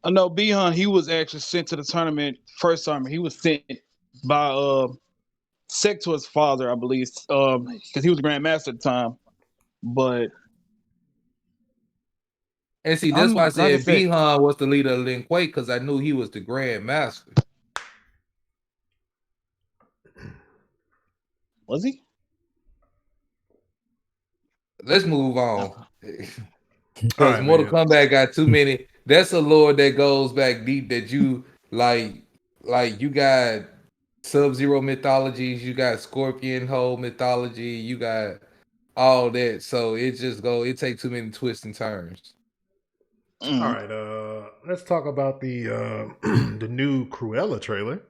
I know B-Han, he was actually sent to the tournament first time. He was sent by Sector's father, I believe, because he was the Grandmaster at the time. But and see, that's why I said B-Han was the leader of Lin Kuei, because I knew he was the Grandmaster. Was he? Let's move on. Because Mortal Kombat got too many. That's a lore that goes back deep. That you like you got Sub-Zero mythologies, you got Scorpion whole mythology, you got all that. So it takes too many twists and turns. All right, let's talk about the the new Cruella trailer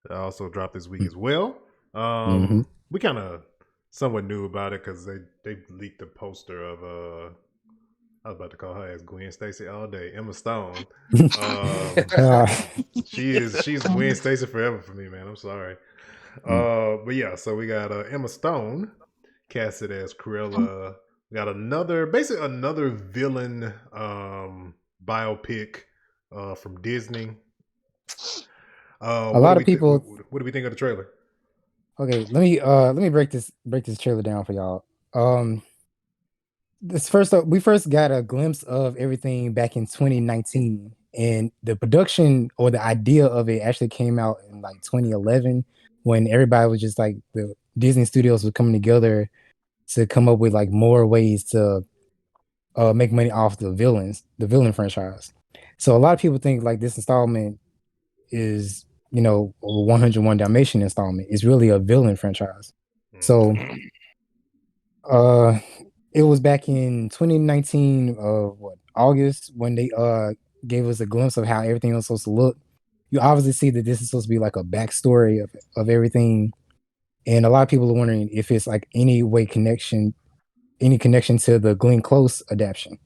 that also dropped this week as well. We kind of somewhat knew about it because they leaked a poster of I was about to call her as Gwen Stacy all day, Emma Stone. She's Gwen Stacy forever for me, man. I'm sorry. But yeah, so we got Emma Stone casted as Cruella. We got another villain biopic from Disney. A lot of people. What do we think of the trailer? Okay, let me break this trailer down for y'all. We first got a glimpse of everything back in 2019, and the production or the idea of it actually came out in like 2011, when everybody was just like, the Disney Studios was coming together to come up with like more ways to make money off the villain franchise. So a lot of people think like this installment is, a 101 Dalmatian installment. It's really a villain franchise. So it was back in 2019 August, when they gave us a glimpse of how everything was supposed to look. You obviously see that this is supposed to be like a backstory of everything, and a lot of people are wondering if it's like any connection to the Glenn Close adaptation.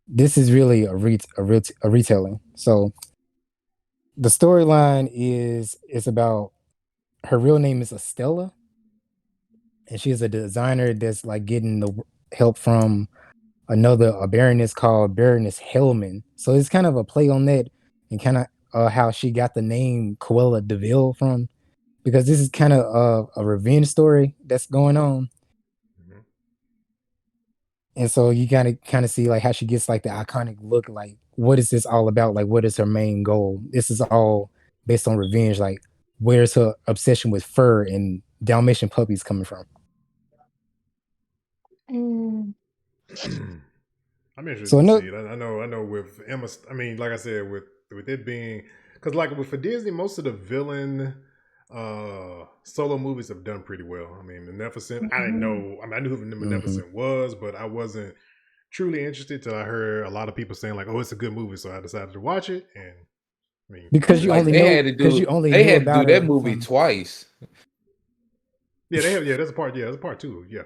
This is really a retelling. So the storyline is about, her real name is Estella, and she's a designer that's like getting the help from a Baroness called Baroness Hellman. So it's kind of a play on that, and kind of how she got the name Cruella DeVille from, because this is kind of a revenge story that's going on. And so you kind of see like how she gets like the iconic look. Like, what is this all about? Like, what is her main goal? This is all based on revenge. Like, where's her obsession with fur and Dalmatian puppies coming from? I'm interested to see it. I know with Emma. I mean, like I said, with it being, because like for Disney, most of the villain solo movies have done pretty well. I mean, Beneficent, I didn't know. I mean, I knew who Beneficent was, but I wasn't truly interested till I heard a lot of people saying like, "Oh, it's a good movie," so I decided to watch it. And I mean, because you like only know because you only knew about that movie twice. Yeah, they have. Yeah, that's a part. Yeah, that's a part two. Yeah,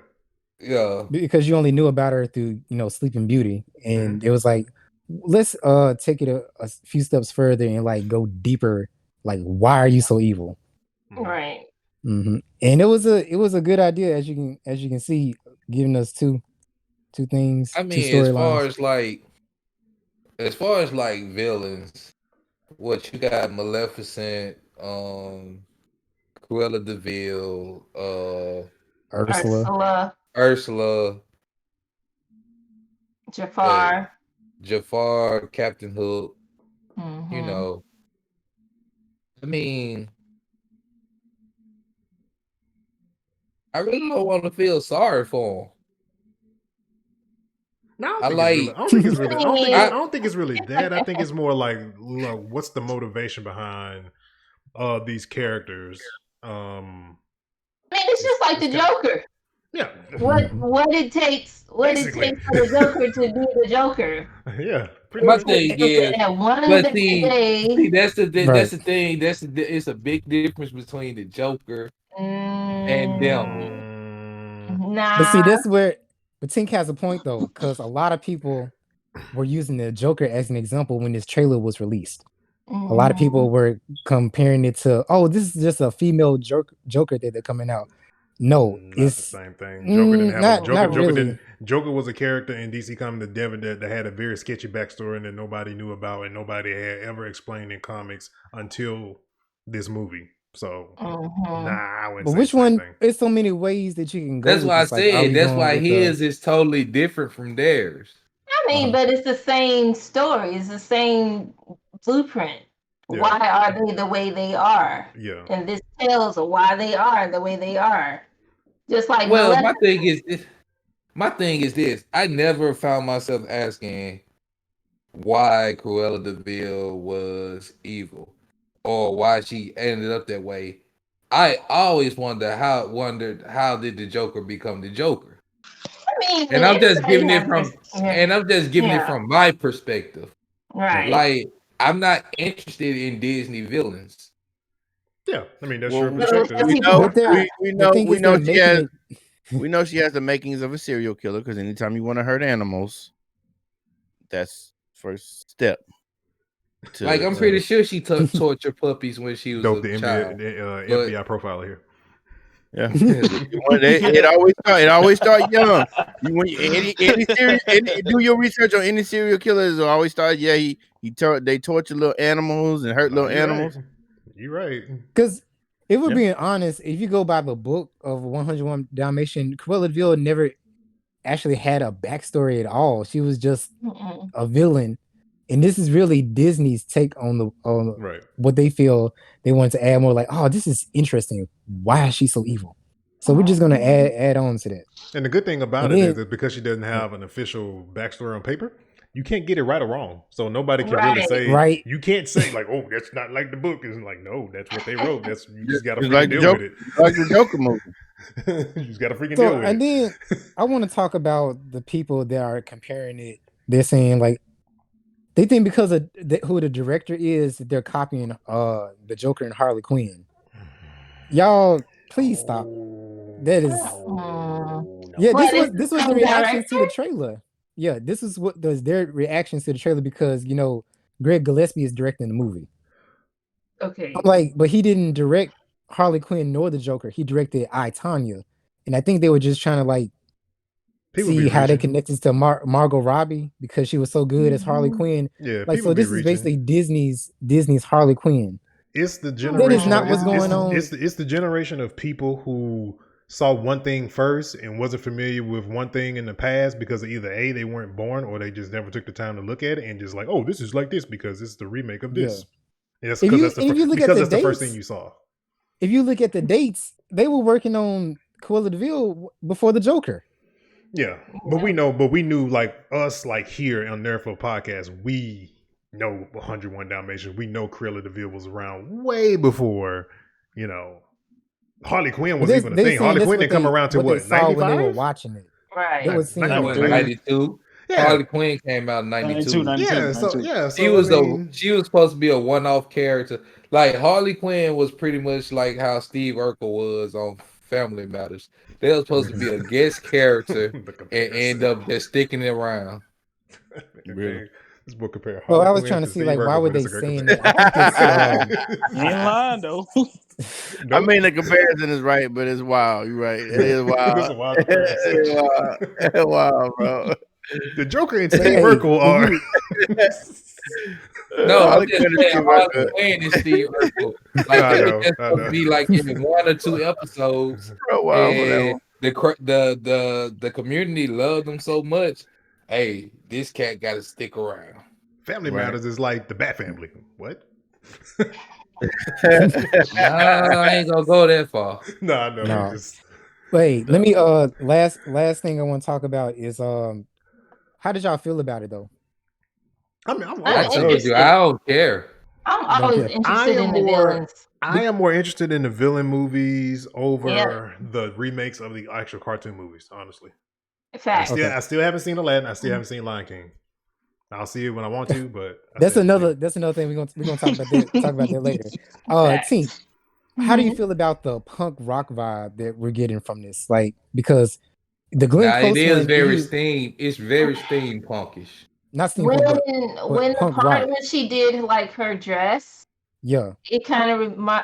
yeah, because you only knew about her through Sleeping Beauty, and it was like, let's take it a few steps further and like go deeper. Like, why are you so evil? Right. Mm-hmm. And it was a good idea, as you can see, giving us two things. I mean, as far as like villains, what you got? Maleficent, Cruella DeVille, Ursula, Jafar, Captain Hook. Mm-hmm. I mean, I really don't want to feel sorry for him. No, I don't think it's really that. I think it's more like, look, what's the motivation behind these characters? I mean, it's just like the Joker. Yeah. What it takes for the Joker to be the Joker. Yeah. My thing is, that's the thing. It's a big difference between the Joker and them. Nah. But see, that's where. But Tink has a point though, because a lot of people were using the Joker as an example when this trailer was released. A lot of people were comparing it to, oh, this is just a female Joker that they're coming out. No, it's the same thing. Joker didn't have Joker. Really. Joker was a character in DC Comics that had a very sketchy backstory that nobody knew about and nobody had ever explained in comics until this movie. So, I wouldn't. But which one? There's so many ways that you can go. That's why I said. That's why his is totally different from theirs. I mean, but it's the same story. It's the same blueprint. Yeah. Why are they the way they are? Yeah. And this tells why they are the way they are. Just like my thing is this. I never found myself asking why Cruella DeVille was evil or why she ended up that way. I always wondered how did the Joker become the Joker? I mean, and I'm just giving it from my perspective. Right. Like, I'm not interested in Disney villains. Yeah, I mean that's your perspective. We know she has the makings of a serial killer because anytime you want to hurt animals, that's first step. Like, I'm pretty sure she tortured puppies when she was a child. FBI profiler here. Yeah, it always start young. Do your research on any serial killers. Always start. Yeah, they torture little animals and hurt little animals. Right. You're right. Because if we're being honest, if you go by the book of 101 Dalmatian, Cruella DeVille never actually had a backstory at all. She was just a villain. And this is really Disney's take on what they feel they want to add more. Like, oh, this is interesting. Why is she so evil? So we're just gonna add on to that. And the good thing about it is that because she doesn't have an official backstory on paper, you can't get it right or wrong. So nobody can really say right. You can't say like, oh, that's not like the book. It's like, no, that's what they wrote. You just gotta freaking deal with it. Like the Joker movie. You just gotta freaking deal with it. And then I want to talk about the people that are comparing it. They're saying like they think because of who the director is, that they're copying the Joker and Harley Quinn. Y'all, please stop. That is, this was the reaction to the trailer. Yeah, this is what was their reactions to the trailer because Greg Gillespie is directing the movie. Okay, I'm like, but he didn't direct Harley Quinn nor the Joker. He directed I, Tonya, and I think they were just trying to like see how they connected to Margot Robbie because she was so good as Harley Quinn. Yeah, like so. This is basically Disney's Harley Quinn. It's the generation. That is not what's going on. It's the generation of people who saw one thing first and wasn't familiar with one thing in the past because of either A, they weren't born, or they just never took the time to look at it and just like, oh, this is like this because it's the remake of this. Yeah. That's because that's the first thing you saw. If you look at the dates, they were working on Cruella DeVille before the Joker. Yeah, but we knew like us, like here on NerdFlow Podcast, we know 101 Dalmatians. We know Cruella DeVille was around way before Harley Quinn was even a thing. Harley Quinn didn't come around to what, 95? When they were watching it. Right. They was seeing 92. Yeah. Harley Quinn came out in 92. 92. She was supposed to be a one-off character. Like Harley Quinn was pretty much like how Steve Urkel was on Family Matters. They were supposed to be a guest character and end up just sticking it around. Really? This book compare. Well, I was trying to see why would they say that? In line though. I mean, the comparison is right, but it's wild. You're right. It is wild. It's a wild It's wild, bro. The Joker and Steve Urkel are. No, I'm just saying Harley Quinn and Steve Urkel. Like it just supposed to be like in 1 or 2 episodes. And the community loved them so much. Hey, this cat got to stick around. Family Matters is like the Bat Family. What? I ain't gonna go that far. No. Wait, let me last thing I want to talk about is how did y'all feel about it though? I told you I don't care. I'm always interested in the villains. I am more interested in the villain movies over the remakes of the actual cartoon movies, honestly. Fact. I still haven't seen Aladdin. I still haven't seen Lion King. I'll see it when I want to, but that's another thing we're gonna talk about that later. T, how do you feel about the punk rock vibe that we're getting from this? Like, because the Glenn Close it is very steampunkish. Not steampunk, when the part when she did like her dress, it kind of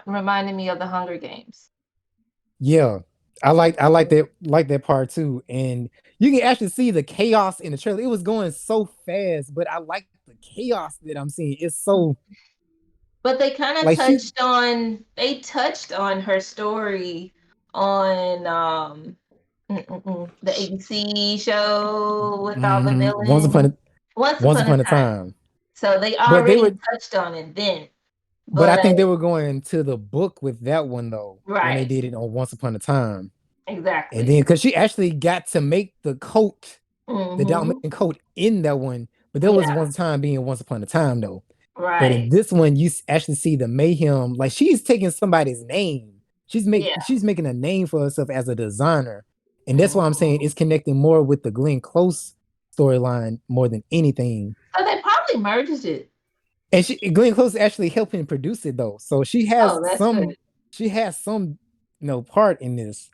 reminded me of the Hunger Games. Yeah, I like that part too, and you can actually see the chaos in the trailer. It was going so fast, but I like the chaos that I'm seeing. It's so. But they kind of touched on her story on the ABC show with all the villains. Once upon a time. So they already touched on it then. But I think they were going to the book with that one though. Right. When they did it on Once Upon a Time. Exactly. And then because she actually got to make the coat, the Dalmatian coat in that one. But there was one time being Once Upon a Time though. Right. But in this one, you actually see the mayhem. Like she's taking somebody's name. She's making a name for herself as a designer. And that's why I'm saying it's connecting more with the Glenn Close storyline more than anything. So they probably merged it. And Glenn Close is actually helping produce it though. So she has some part in this.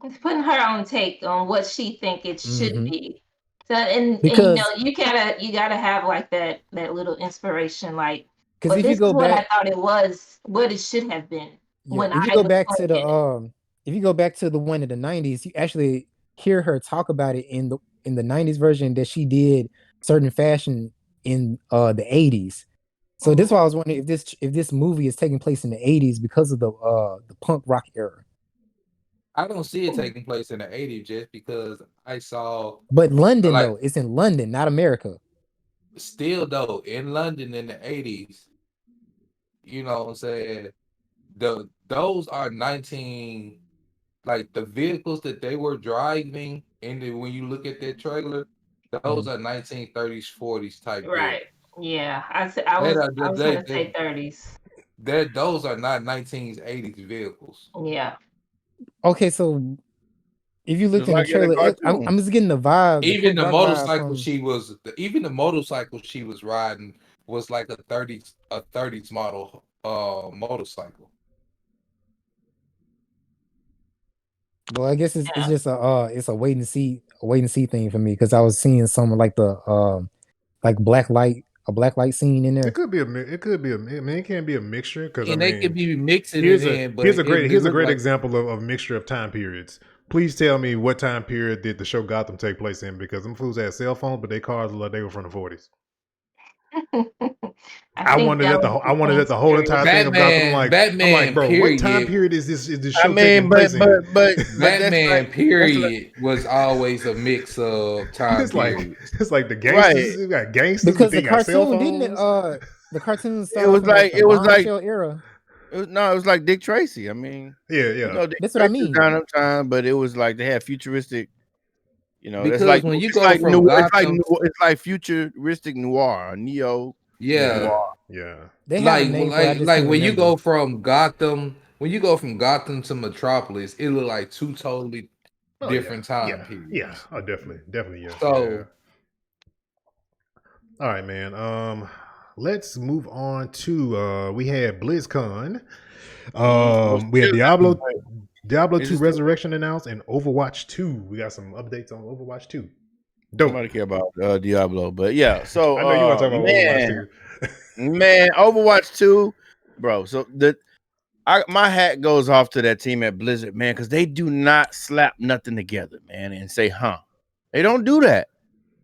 It's putting her own take on what she think it should be. So and you gotta have like that little inspiration, like because if you go back, I thought it was what it should have been. If you go back to the one in the 90s, you actually hear her talk about it in the 90s version that she did certain fashion in the 80s. So this is why I was wondering if this movie is taking place in the 80s because of the punk rock era. I don't see it taking place in the 80s just because I saw. But London though, it's in London, not America. Still though, in London in the 80s, you know what I'm saying? Those are 19, like the vehicles that they were driving, and then when you look at that trailer, those are 1930s, 40s type. Right. Yeah, I was gonna say 30s. Those are not 1980s vehicles. Yeah. Okay, so if you look at the trailer, I'm just getting the vibe. Even the motorcycle she was riding was like a 30s model motorcycle. Well, I guess it's just a wait and see thing for me because I was seeing some like the like black light scene in there. It could be I mean, it can't be a mixture because they could be mixing here's it in. But here's a great example of mixture of time periods. Please tell me what time period did the show Gotham take place in? Because them fools had cell phones, but their cars looked like they were from the 40s. I wanted that the whole entire thing of Gotham. I'm like, bro, what time period is this show taking place in? But Batman period was always a mix of time. It's like the gangsters. You got gangsters because the cartoon didn't the cartoon started. It was like era. It was like Dick Tracy. I mean, yeah. That's what I mean. Time, but it was like they had futuristic. You know, because it's like when you go from it's like futuristic noir, neo. Yeah, noir. Yeah. They have a name for it. I just can't when you remember. go from Gotham, to Metropolis, it look like two totally different time periods. Yeah. Oh, definitely. Yeah. So all right, man. Let's move on to we had BlizzCon. We had Diablo 2 Resurrection announced and Overwatch 2. We got some updates on Overwatch 2. Dope. Nobody care about Diablo, but yeah. So I know you want to talk about Overwatch 2. Man, Overwatch 2, bro. So my hat goes off to that team at Blizzard, man, because they do not slap nothing together, man, and say, huh. They don't do that.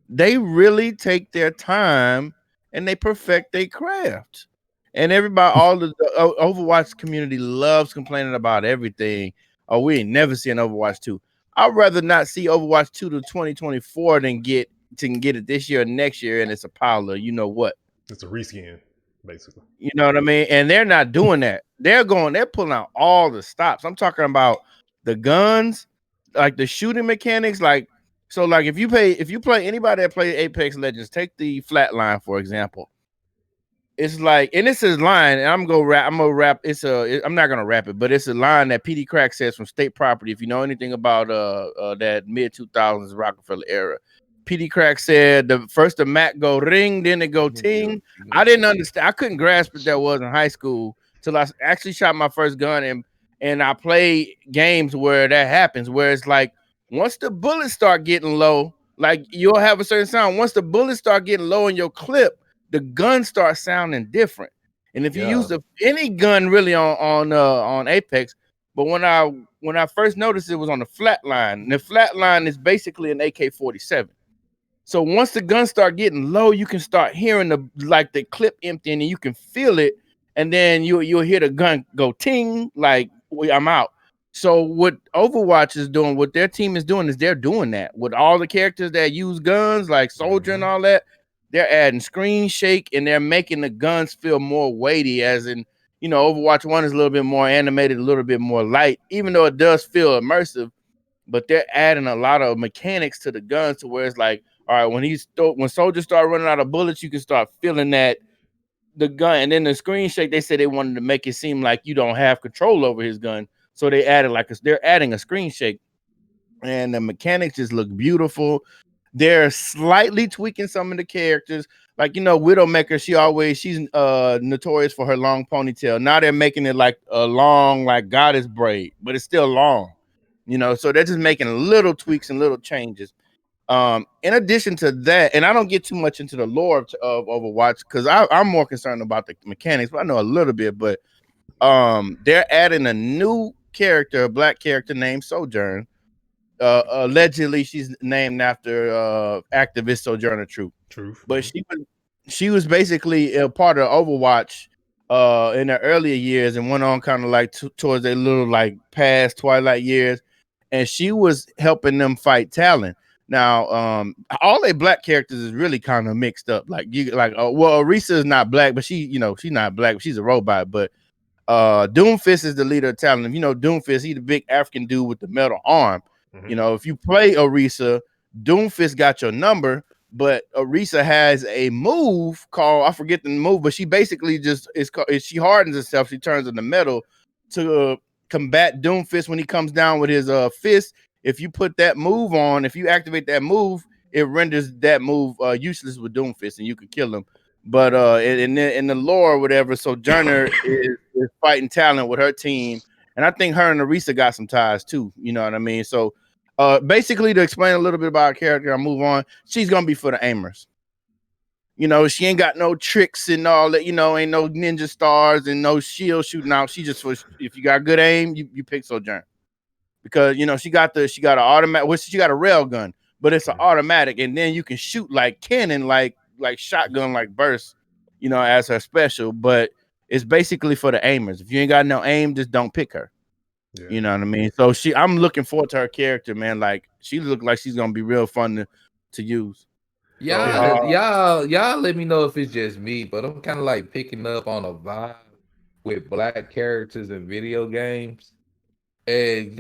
They really take their time and they perfect their craft. And everybody, all the Overwatch community loves complaining about everything. Oh, we ain't never seen Overwatch 2. I'd rather not see Overwatch 2 to 2024 than get it this year or next year, and it's a pile of you know what. It's a reskin, basically. You know what I mean? And they're not doing that. They're pulling out all the stops. I'm talking about the guns, like the shooting mechanics, like so. Like if you play anybody that plays Apex Legends, take the flatline for example. It's like, and it's his line, and I'm gonna rap. I'm not gonna rap it, but it's a line that PD Crack says from State Property. If you know anything about that mid 2000s Rockefeller era, PD Crack said the Mac go ring, then it go ting. I didn't understand. I couldn't grasp what that was in high school till I actually shot my first gun, and I play games where that happens, where it's like once the bullets start getting low, like you'll have a certain sound. Once the bullets start getting low in your clip, the gun starts sounding different. And if you use any gun really on Apex, but when I first noticed it was on the flat line, and the flat line is basically an AK-47. So once the guns start getting low, you can start hearing the clip emptying, and you can feel it, and then you'll hear the gun go ting, like I'm out. So what Overwatch is doing, what their team is doing, is they're doing that with all the characters that use guns, like Soldier and all that. They're adding screen shake, and they're making the guns feel more weighty, as in, Overwatch 1 is a little bit more animated, a little bit more light, even though it does feel immersive, but they're adding a lot of mechanics to the guns to where it's like, all right, when soldiers start running out of bullets, you can start feeling that the gun. And then the screen shake, they said they wanted to make it seem like you don't have control over his gun. So they added they're adding a screen shake, and the mechanics just look beautiful. They're slightly tweaking some of the characters. Like, Widowmaker, she's notorious for her long ponytail. Now they're making it like a long, like goddess braid, but it's still long. So they're just making little tweaks and little changes. In addition to that, and I don't get too much into the lore of Overwatch because I'm more concerned about the mechanics, but I know a little bit. But they're adding a new character, a black character named Sojourn. Allegedly she's named after activist Sojourner Truth. But she was basically a part of Overwatch in the earlier years and went on kind of like towards a little like past Twilight years, and she was helping them fight Talon. Now all their black characters is really kind of mixed up. Orisa is not black, but she's not black, she's a robot. But Doomfist is the leader of Talon. If you know Doomfist, he's the big African dude with the metal arm. If you play Orisa, Doomfist got your number, but Orisa has a move called, I forget the move, but she basically she hardens herself. She turns into metal to combat Doomfist when he comes down with his fist. If you put that move on, if you activate that move, it renders that move useless with Doomfist, and you could kill him. But in the lore or whatever, Sojourner is fighting Talon with her team, and I think her and Orisa got some ties too. You know what I mean? So basically, to explain a little bit about her character, I'll move on. She's gonna be for the aimers. She ain't got no tricks and all that. Ain't no ninja stars and no shield shooting out. She just, if you got good aim, you pick Sojourn, because she got an automatic. Well, she got a rail gun, but it's an automatic, and then you can shoot like cannon, like shotgun, like burst. As her special, but it's basically for the aimers. If you ain't got no aim, just don't pick her. Yeah. You know what I mean? So I'm looking forward to her character, man. Like, she look like she's gonna be real fun to use. Y'all let me know if it's just me, but I'm kind of like picking up on a vibe with black characters in video games. And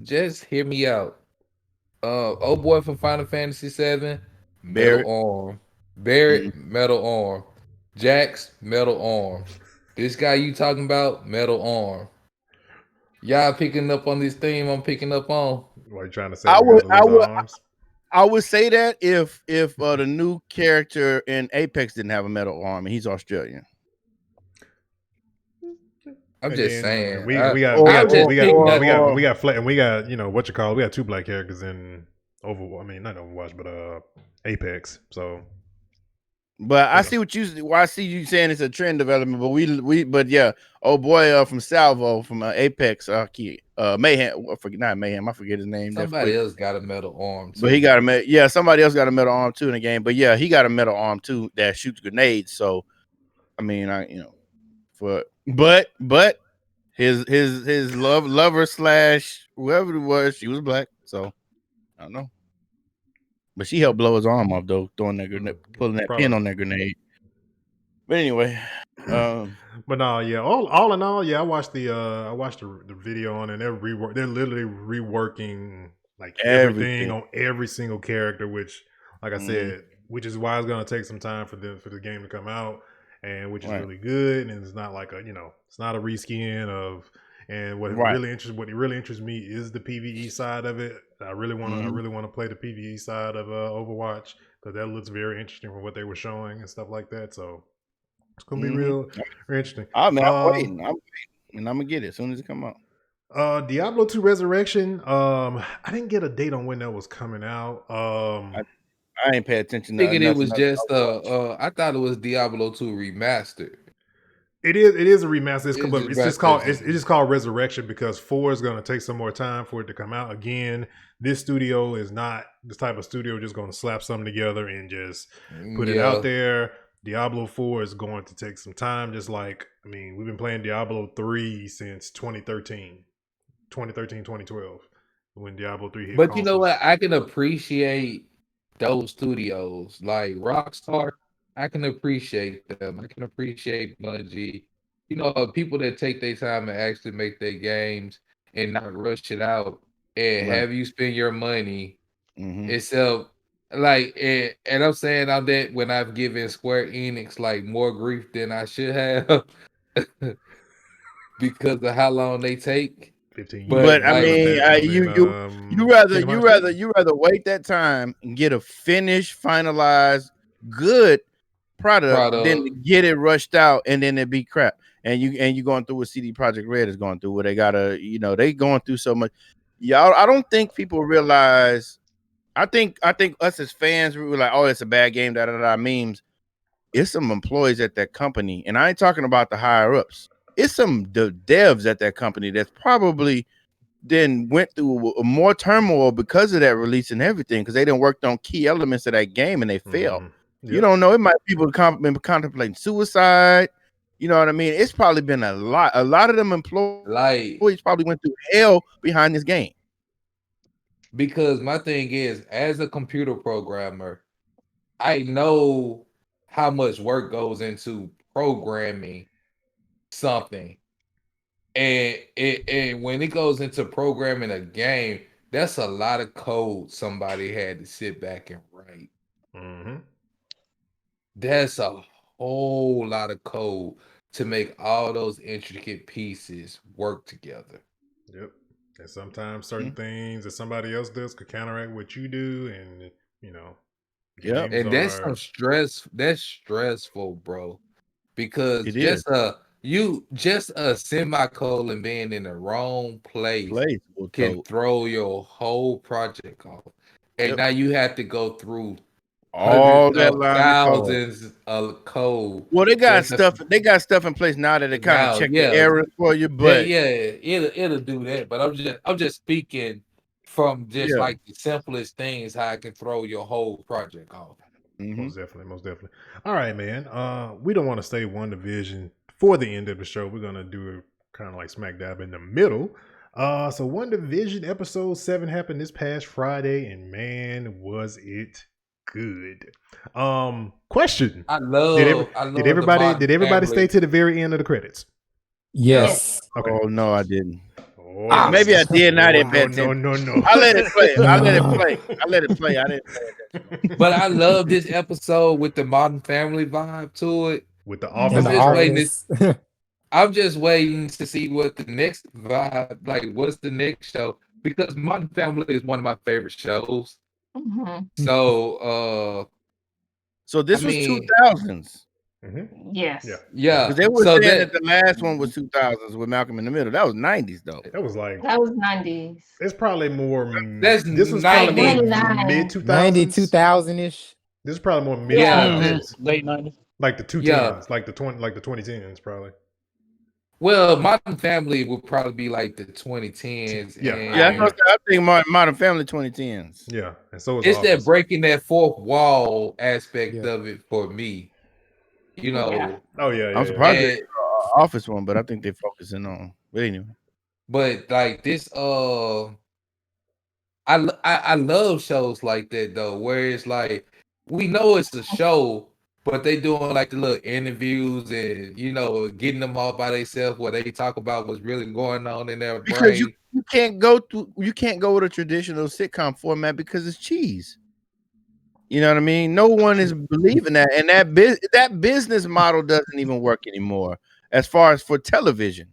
just hear me out. Old boy from Final Fantasy VII, metal arm. Barrett, metal arm. Jax, metal arm. This guy you talking about, metal arm. Y'all picking up on this theme I'm picking up on? What are you trying to say? Arms? I would say that if the new character in Apex didn't have a metal arm and he's Australian. I'm just saying. We got what you call. We got two black characters in Overwatch. I mean, not Overwatch, but Apex. So, but I see I see you saying it's a trend development. But yeah, oh boy, from Salvo from Apex, Mayhem. Not Mayhem. I forget his name. Somebody else got a metal arm too. But he got somebody else got a metal arm too in the game. But yeah, he got a metal arm too that shoots grenades. So, I mean, but his lover / whoever it was, she was black. So I don't know. But she helped blow his arm off though, throwing that grenade, pulling that pin on that grenade. But anyway, but no, yeah. All in all, yeah. I watched the video on, and they're literally reworking like everything on every single character. Which, like I said, which is why it's gonna take some time for the game to come out, and which is really good. And it's not like it's not a reskin of. And what really interests me is the PvE side of it. I really want to play the PvE side of Overwatch because that looks very interesting from what they were showing and stuff like that. So it's gonna be real interesting. I'm waiting, and I'm gonna get it as soon as it come out. Diablo 2 Resurrection. I didn't get a date on when that was coming out. I ain't pay attention. Thinking it was just I thought it was Diablo 2 remastered. It is a remaster. It's just called Resurrection because 4 is going to take some more time for it to come out. Again, this studio is not this type of studio just going to slap something together and just put it out there. Diablo 4 is going to take some time. Just like, I mean, we've been playing Diablo 3 since 2012 when Diablo 3 hit. But you know what? I can appreciate those studios like Rockstar. I can appreciate them. I can appreciate Bungie. You know, people that take their time and actually make their games and not rush it out and have you spend your money itself. Like, and I'm saying all that when I've given Square Enix like more grief than I should have because of how long they take. 15 years. But I mean, you rather wait that time and get a finished, finalized, good product than to get it rushed out and then it be crap. And you going through what CD Projekt Red is going through, where they gotta, they going through so much. Y'all, I don't think people realize. I think us as fans, we were like, oh, it's a bad game, memes. It's some employees at that company, and I ain't talking about the higher ups. It's some devs at that company that's probably then went through more turmoil because of that release and everything, because they didn't work on key elements of that game and they failed. Yep. You don't know. It might be people contemplating suicide. You know what I mean? It's probably been a lot. A lot of them employees probably went through hell behind this game. Because my thing is, as a computer programmer, I know how much work goes into programming something. And when it goes into programming a game, that's a lot of code somebody had to sit back and write. Mm-hmm. That's a whole lot of code to make all those intricate pieces work together. Yep. And sometimes certain things that somebody else does could counteract what you do, and yeah. And that's some stress. That's stressful, bro. Because just a semicolon being in the wrong place can throw your whole project off. And now you have to go through all that thousands of code. Well, they got stuff. They got stuff in place now that they kind of check the errors for you. But it'll do that. But I'm just speaking from just like the simplest things, how I can throw your whole project off. Most definitely. All right, man. We don't want to stay Wandavision for the end of the show. We're gonna do it kind of like smack dab in the middle. So Wandavision episode 7 happened this past Friday, and man, was it good. Question. Did everybody stay to the very end of the credits? Yes. Okay. Oh no, I didn't. Maybe I did not. No. I let it play. I let it play. I didn't play But I love this episode with the Modern Family vibe to it. with the I'm office. just waiting. I'm just waiting to see what the next vibe, like, what's the next show? Because Modern Family is one of my favorite shows. Mm-hmm. So, this was 2000s. Mm-hmm. Yes. Yeah. Because they were saying that the last one was 2000s with Malcolm in the Middle. That was 90s though. That was 90s. It's probably more. This was probably more mid 2000, 2000-ish. This is probably more mid 2000s. Late 90s. Like the 2010s, like the 2010s, probably. Well, Modern Family would probably be like the 2010s. Yeah, I think Modern Family 2010s. Yeah, and so it's that breaking that fourth wall aspect of it for me. You know. Yeah. Oh yeah. I'm surprised it's Office one, but I think they're focusing on. But anyway. But like this, I love shows like that though, where it's like we know it's a show, but they doing like the little interviews and getting them all by themselves where they talk about what's really going on in their because brain. You can't go with a traditional sitcom format because it's cheese. You know what I mean? No one is believing that, and that business model doesn't even work anymore as far as for television.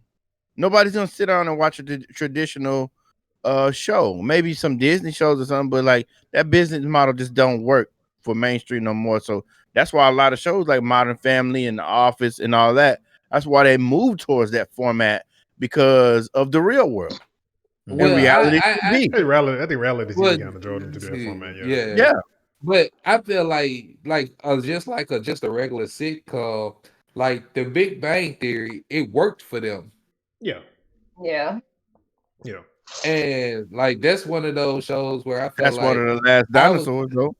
Nobody's gonna sit down and watch a traditional show. Maybe some Disney shows or something, but like that business model just don't work for mainstream no more. So that's why a lot of shows like Modern Family and The Office and all that, that's why they move towards that format because of the real world. Well, reality I think reality TV kind of drove them to that format. Yeah. But I feel like just a regular sitcom, like The Big Bang Theory, it worked for them. Yeah. And like that's one of those shows where I felt that's like one of the last dinosaurs, though.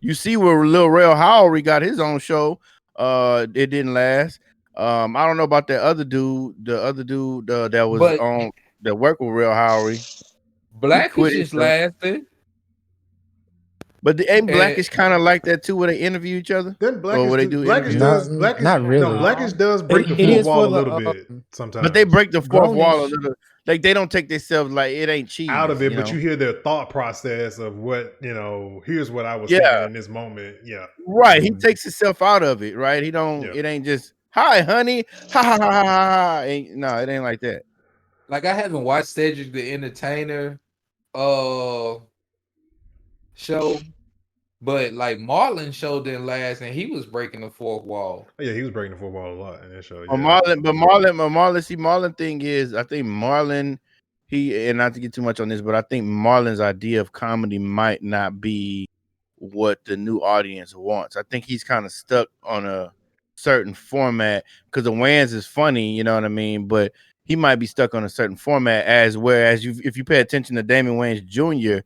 You see where Lil Rel Howery got his own show. It didn't last. I don't know about that other dude. The other dude that was on that worked with Rel Howery. Blackish is lasting. But the Blackish kind of like that too, where they interview each other. Then Blackish does not really. No, Blackish does break the fourth wall a little bit sometimes. But they break the fourth wall a little. Like they don't take themselves like it ain't cheese out of it, but you hear their thought process of what here's what I was thinking in this moment. Yeah, right. He takes himself out of it. Right. He don't. Yeah. It ain't just hi, honey, ha ha ha ha ha. No, it ain't like that. Like I haven't watched Cedric the Entertainer show, but like Marlon's show didn't last, and he was breaking the fourth wall. Oh, yeah, he was breaking the fourth wall a lot in that show. Yeah. Marlon thing is, I think Marlon, and not to get too much on this, but I think Marlon's idea of comedy might not be what the new audience wants. I think he's kind of stuck on a certain format because the Wayans is funny, you know what I mean, but he might be stuck on a certain format. Whereas if you pay attention to Damon Wayans Jr.,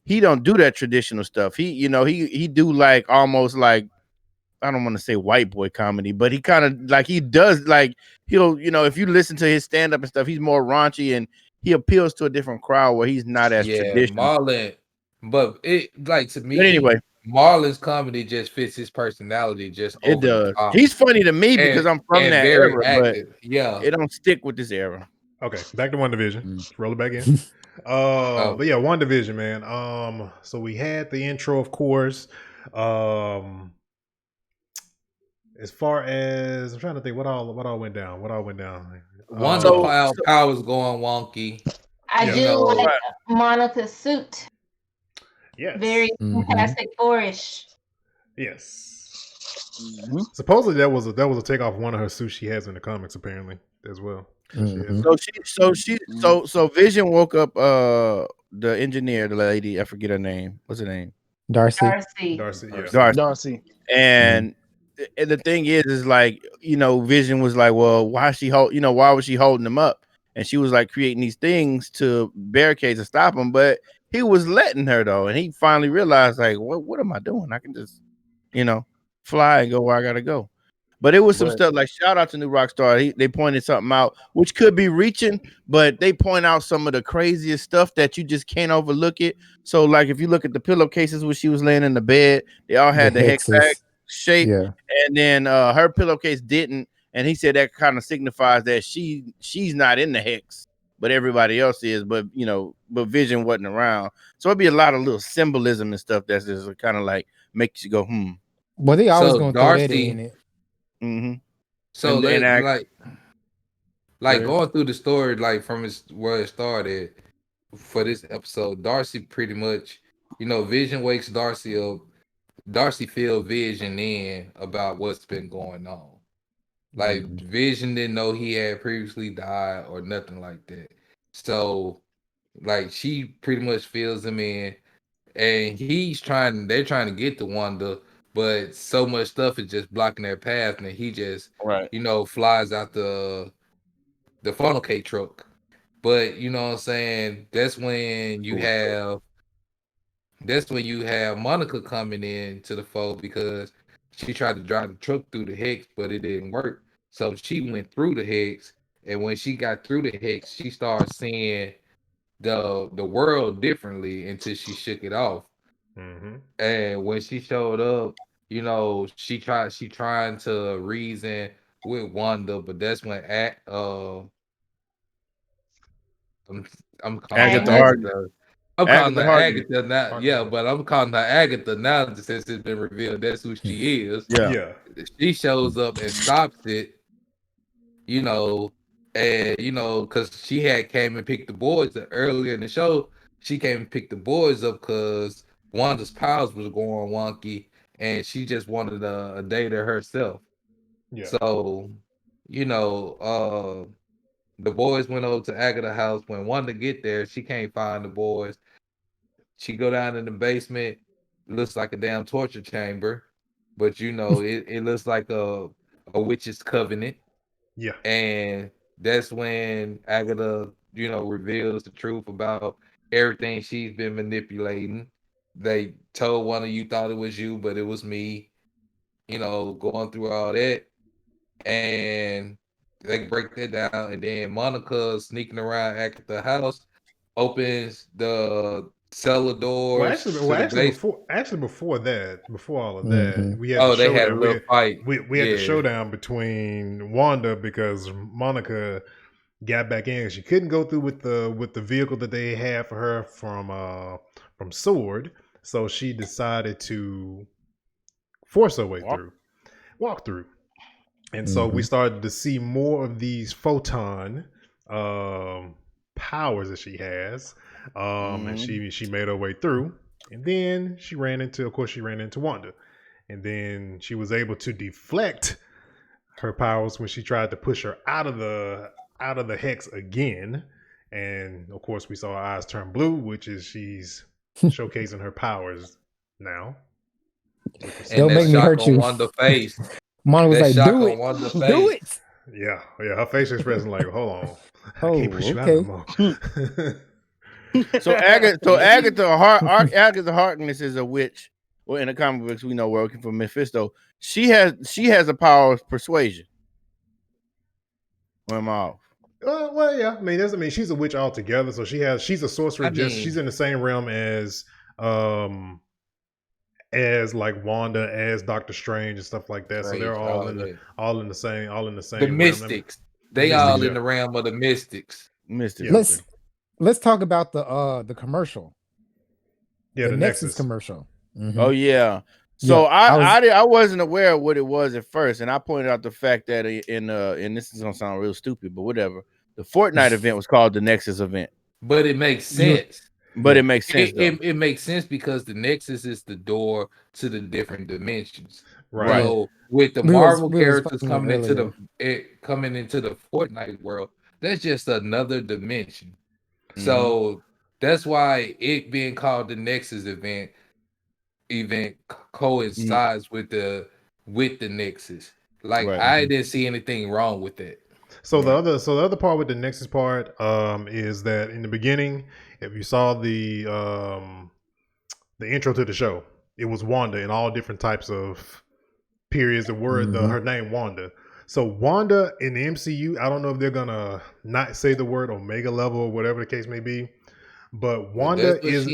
he don't do that traditional stuff. He do like almost like, I don't want to say white boy comedy, but he kind of like he does like he'll if you listen to his stand up and stuff, he's more raunchy and he appeals to a different crowd where he's not as traditional. Marlon, but it like to me. But anyway, Marlon's comedy just fits his personality. It does. He's funny to me because I'm from that era, active. But it don't stick with this era. Okay, back to Wandavision. Let's roll it back in. But yeah, Wandavision, man. So we had the intro, of course. As far as I'm trying to think, what all went down? Wanda powers going wonky. I do like Monica's suit. Yes. Very Fantastic Four-ish. Yes. Mm-hmm. Supposedly that was a takeoff one of her suits she has in the comics, apparently, as well. Mm-hmm. So Vision woke up the engineer, the lady, I forget her name. What's her name? Darcy. And the thing is like, Vision was like, well, why was she holding him up? And she was like creating these things to barricades to stop him, but he was letting her though, and he finally realized like, what am I doing? I can just, fly and go where I gotta go. But it was some stuff like, shout out to New Rockstar. They pointed something out, which could be reaching, but they point out some of the craziest stuff that you just can't overlook it. So like, if you look at the pillowcases when she was laying in the bed, they all had the hexagon shape, and then her pillowcase didn't. And he said that kind of signifies that she's not in the hex, but everybody else is. But but Vision wasn't around, so it'd be a lot of little symbolism and stuff that's just kind of like makes you go, Well, they always gonna throw that in it. Mm-hmm. So like going through the story, like from where it started for this episode, Darcy pretty much, Vision wakes Darcy up. Darcy filled Vision in about what's been going on. Like Vision didn't know he had previously died or nothing like that. So like she pretty much fills him in, and they're trying to get to Wanda, but so much stuff is just blocking their path, and he just flies out the funnel cake truck. But you know what I'm saying? That's when you have Monica coming in to the fold, because she tried to drive the truck through the hex, but it didn't work. So she went through the hex, and when she got through the hex, she started seeing the world differently until she shook it off. Mm-hmm. And when she showed up, she trying to reason with Wanda, but that's when I'm calling Agatha. I'm calling her Agatha now. Yeah, but I'm calling her Agatha now since it's been revealed that's who she is. Yeah. She shows up and stops it, and because she had came and picked the boys earlier in the show. She came and picked the boys up because Wanda's powers was going wonky, and she just wanted a day to herself. Yeah. So, the boys went over to Agatha's house. When Wanda get there, she can't find the boys. She go down in the basement. It looks like a damn torture chamber, but it looks like a witch's covenant. Yeah. And that's when Agatha, reveals the truth about everything she's been manipulating. They told one of you thought it was you, but it was me. Going through all that, and they break that down, and then Monica sneaking around at the house, opens the cellar doors. Before all of that, we had they had a little fight. We had the showdown between Wanda, because Monica got back in. She couldn't go through with the vehicle that they had for her from Sword, so she decided to force her way walk through. And so we started to see more of these photon powers that she has. And she made her way through. And then she ran into Wanda. And then she was able to deflect her powers when she tried to push her out of the hex again. And of course we saw her eyes turn blue, which is she's showcasing her powers now. Don't make me hurt you. On the face. Mona was like, do it. Yeah. Her facial expression like, hold on. I can't push you out no more. So Agatha Harkness is a witch. Well, in the comic books, we know working for Mephisto. She has a power of persuasion. Or am I off? Well, yeah. I mean, she's a witch altogether. So she's a sorcerer. She's in the same realm as like Wanda, as Doctor Strange and stuff like that. So they're all in the same. The mystics. They all in the realm of the mystics. Mystics. Let's talk about the commercial. Yeah, the Nexus commercial. Mm-hmm. Oh yeah. So I wasn't aware of what it was at first, and I pointed out the fact that and this is gonna sound real stupid, but whatever. The Fortnite event was called the Nexus event. But it makes sense. But it makes sense. It makes sense because the Nexus is the door to the different dimensions. Right. So with the Marvel characters coming into the Fortnite world, that's just another dimension. Mm-hmm. So that's why it being called the Nexus event coincides with the Nexus. Like I didn't see anything wrong with that. So the other part with the Nexus part is that in the beginning, if you saw the intro to the show, it was Wanda in all different types of periods of word. Her name Wanda. So Wanda in the MCU, I don't know if they're gonna not say the word Omega level or whatever the case may be, but Wanda is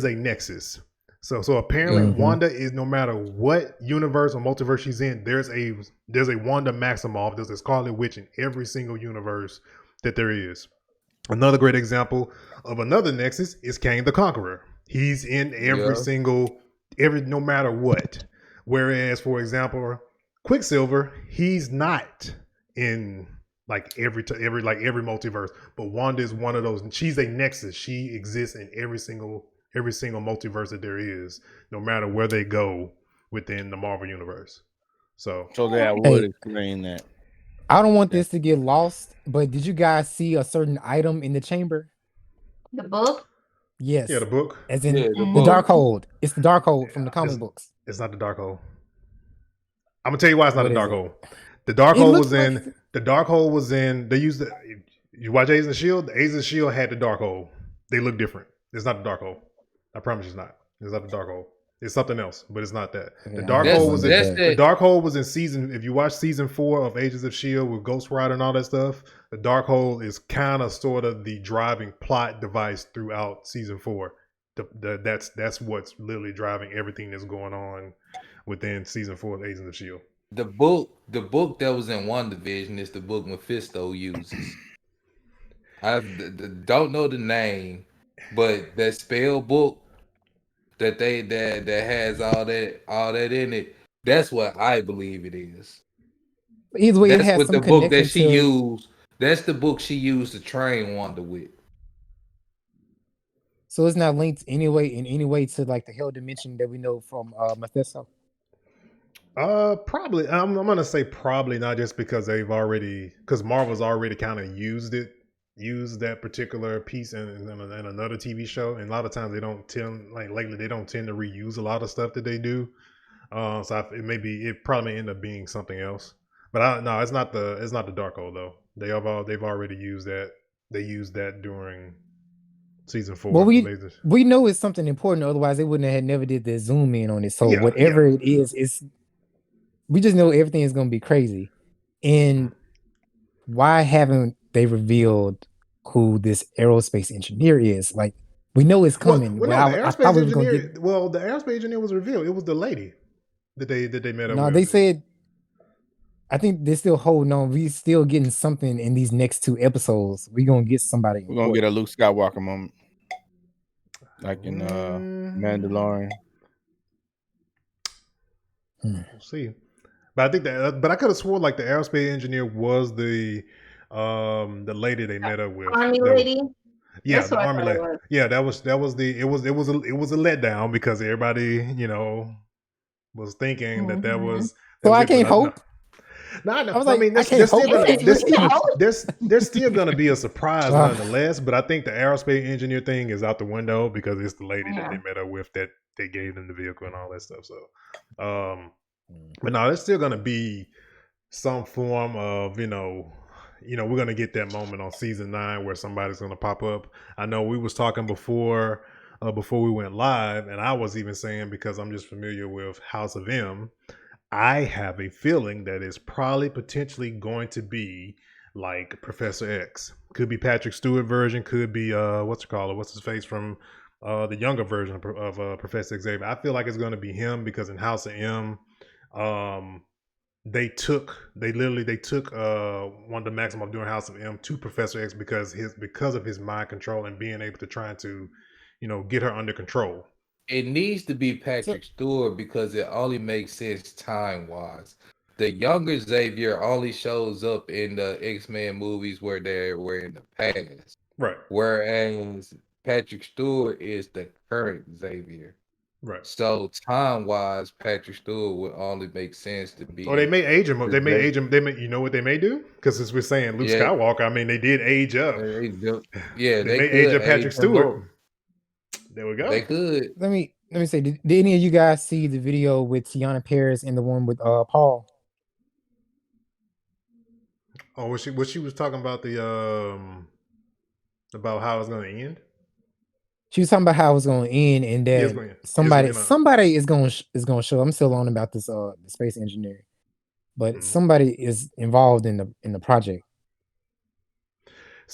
a Nexus. So apparently Wanda is, no matter what universe or multiverse she's in, there's a Wanda Maximoff, there's a Scarlet Witch in every single universe that there is. Another great example of another Nexus is Kang the Conqueror. He's in every no matter what. Whereas, for example, Quicksilver, he's not in like every multiverse, but Wanda is one of those. She's a Nexus. She exists in every single multiverse that there is, no matter where they go within the Marvel universe. So that would explain that. I don't want this to get lost, but did you guys see a certain item in the chamber? The book? Yes. Yeah, the book. As in the Darkhold. It's the Darkhold from the comic books. It's not the Darkhold. I'm gonna tell you why it's not the Darkhold. The Darkhold was in. The Darkhold was in. They used the. You watch Agents of Shield. The Agents of Shield had the Darkhold. They look different. It's not the Darkhold. I promise you, it's not. It's not the Darkhold. It's something else, but it's not that. The Darkhold was in. The Darkhold was in season. If you watch season 4 of Agents of Shield with Ghost Rider and all that stuff, the Darkhold is kind of sort of the driving plot device throughout season 4. That's what's literally driving everything that's going on within season 4 of Agents of Shield. The book that was in Wandavision is the book Mephisto uses. I don't know the name, but that spell book that has all that in it. That's what I believe it is. Either way, that's it has what some the book that she to... used. That's the book she used to train Wanda with. So it's not linked in any way to like the hell dimension that we know from Mephisto. Probably. I'm gonna say probably not, just because because Marvel's already kind of used that particular piece in another TV show, and a lot of times they don't tend, like lately, they don't tend to reuse a lot of stuff that they do. So it probably may end up being something else. But no, it's not the Darkhold though. They've already used that. They used that during season 4. Well, we know it's something important. Otherwise, they wouldn't have never did the zoom in on it. So whatever it is, we just know everything is going to be crazy. And why haven't they revealed who this aerospace engineer is? Like, we know it's coming. The aerospace engineer was revealed. It was the lady that they met up with. No, they said. I think they're still holding on. We still getting something in these next 2 episodes. We're gonna get somebody. We're gonna get a Luke Skywalker moment, like in Mandalorian. We'll see. But I think I could have sworn like the aerospace engineer was the lady they met up with. Army lady. Yeah, the army lady. Yeah, it was a letdown because everybody, was thinking that was. So I can't hope. No, I mean, there's still going to be a surprise nonetheless. But I think the aerospace engineer thing is out the window because it's the lady that they met up with that they gave them the vehicle and all that stuff. So, but no, there's still going to be some form of, we're going to get that moment on season 9 where somebody's going to pop up. I know we was talking before we went live, and I was even saying, because I'm just familiar with House of M, I have a feeling that it's probably potentially going to be like Professor X. Could be Patrick Stewart version. Could be what's his face from the younger version of Professor Xavier. I feel like it's going to be him because in House of M, they took Wanda Maximoff during House of M to Professor X because of his mind control and being able to try to get her under control. It needs to be Patrick Stewart because it only makes sense time-wise. The younger Xavier only shows up in the X-Men movies where they were in the past. Right. Whereas Patrick Stewart is the current Xavier. Right. So time-wise, Patrick Stewart would only make sense to be. Oh, they may age him. They may age him. You know what they may do? Because as we're saying, Luke Skywalker. I mean, they did age up. They may age up Patrick Stewart. There we go. They could. Let me say, did any of you guys see the video with Tiana Paris and the one with Paul? Oh, what she was talking about about how it's going to end? She was talking about how it's going to end, and that somebody is going to show. I'm still on about this the space engineer, but somebody is involved in the project.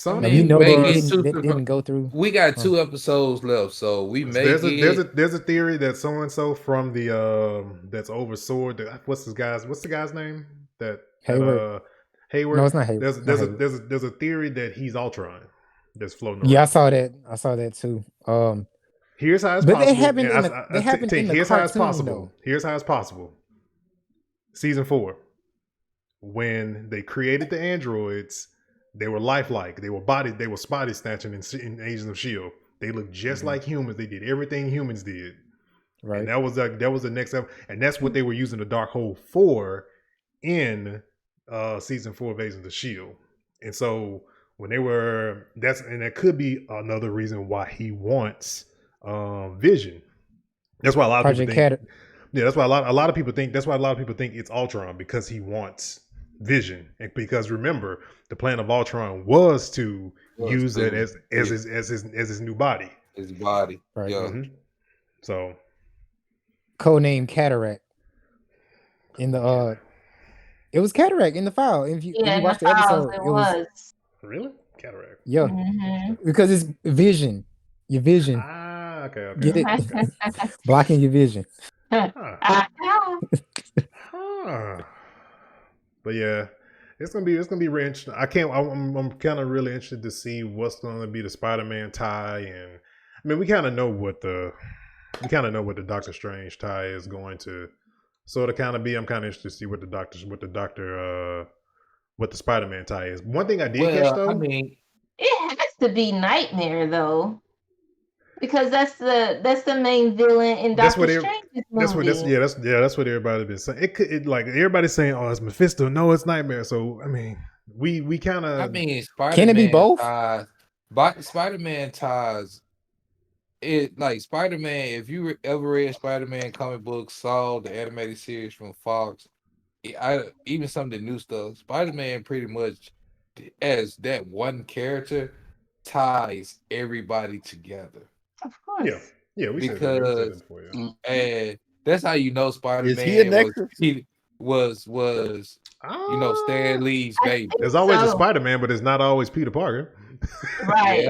That didn't go through. We got 2 episodes left, so we may. There's a theory that so and so from the that's over Sword. What's the guy's name? Hayward. No, it's not Hayward. There's a theory that he's Ultron. That's floating around. Yeah, I saw that too. Here's how it's but possible. Here's how it's possible. Here's how it's possible. season 4, when they created the androids, they were lifelike. They were body snatching in Agents of S.H.I.E.L.D. They looked just like humans. They did everything humans did. Right. And that was the next episode. And that's what they were using the Darkhold for in season 4 of Agents of S.H.I.E.L.D. And so when that could be another reason why he wants Vision. That's why a lot of people think. Yeah, that's why a lot of people think. That's why a lot of people think it's Ultron, because he wants Vision. And because remember, the plan of Ultron was to use it as his new body. His body, right? Yeah. Mm-hmm. So, codename Cataract in the it was Cataract in the file. If you watch the episode, it was really Cataract. Yeah, because it's Vision. Your vision. Okay. Get it? Okay. Blocking your vision. But yeah, it's gonna be really interesting. I'm kind of really interested to see what's gonna be the Spider-Man tie, and I mean we kind of know what the Doctor Strange tie is going to sort of kind of be. I'm kind of interested to see what the Spider-Man tie is. One thing I did catch though, I mean, it has to be Nightmare though. Because that's the main villain in Doctor Strange's movie. That's what everybody's been saying. Everybody's saying, "Oh, it's Mephisto." No, it's Nightmare. So I mean, we kind of. I mean, Spider-Man can it be both? Spider-Man ties. It like Spider-Man. If you ever read Spider-Man comic books, saw the animated series from Fox, even some of the new stuff, Spider-Man pretty much as that one character ties everybody together. Of course. Yeah, we because said that before, yeah. And that's how you know Spider-Man was Stan Lee's baby. There's always a Spider-Man, but it's not always Peter Parker. Right.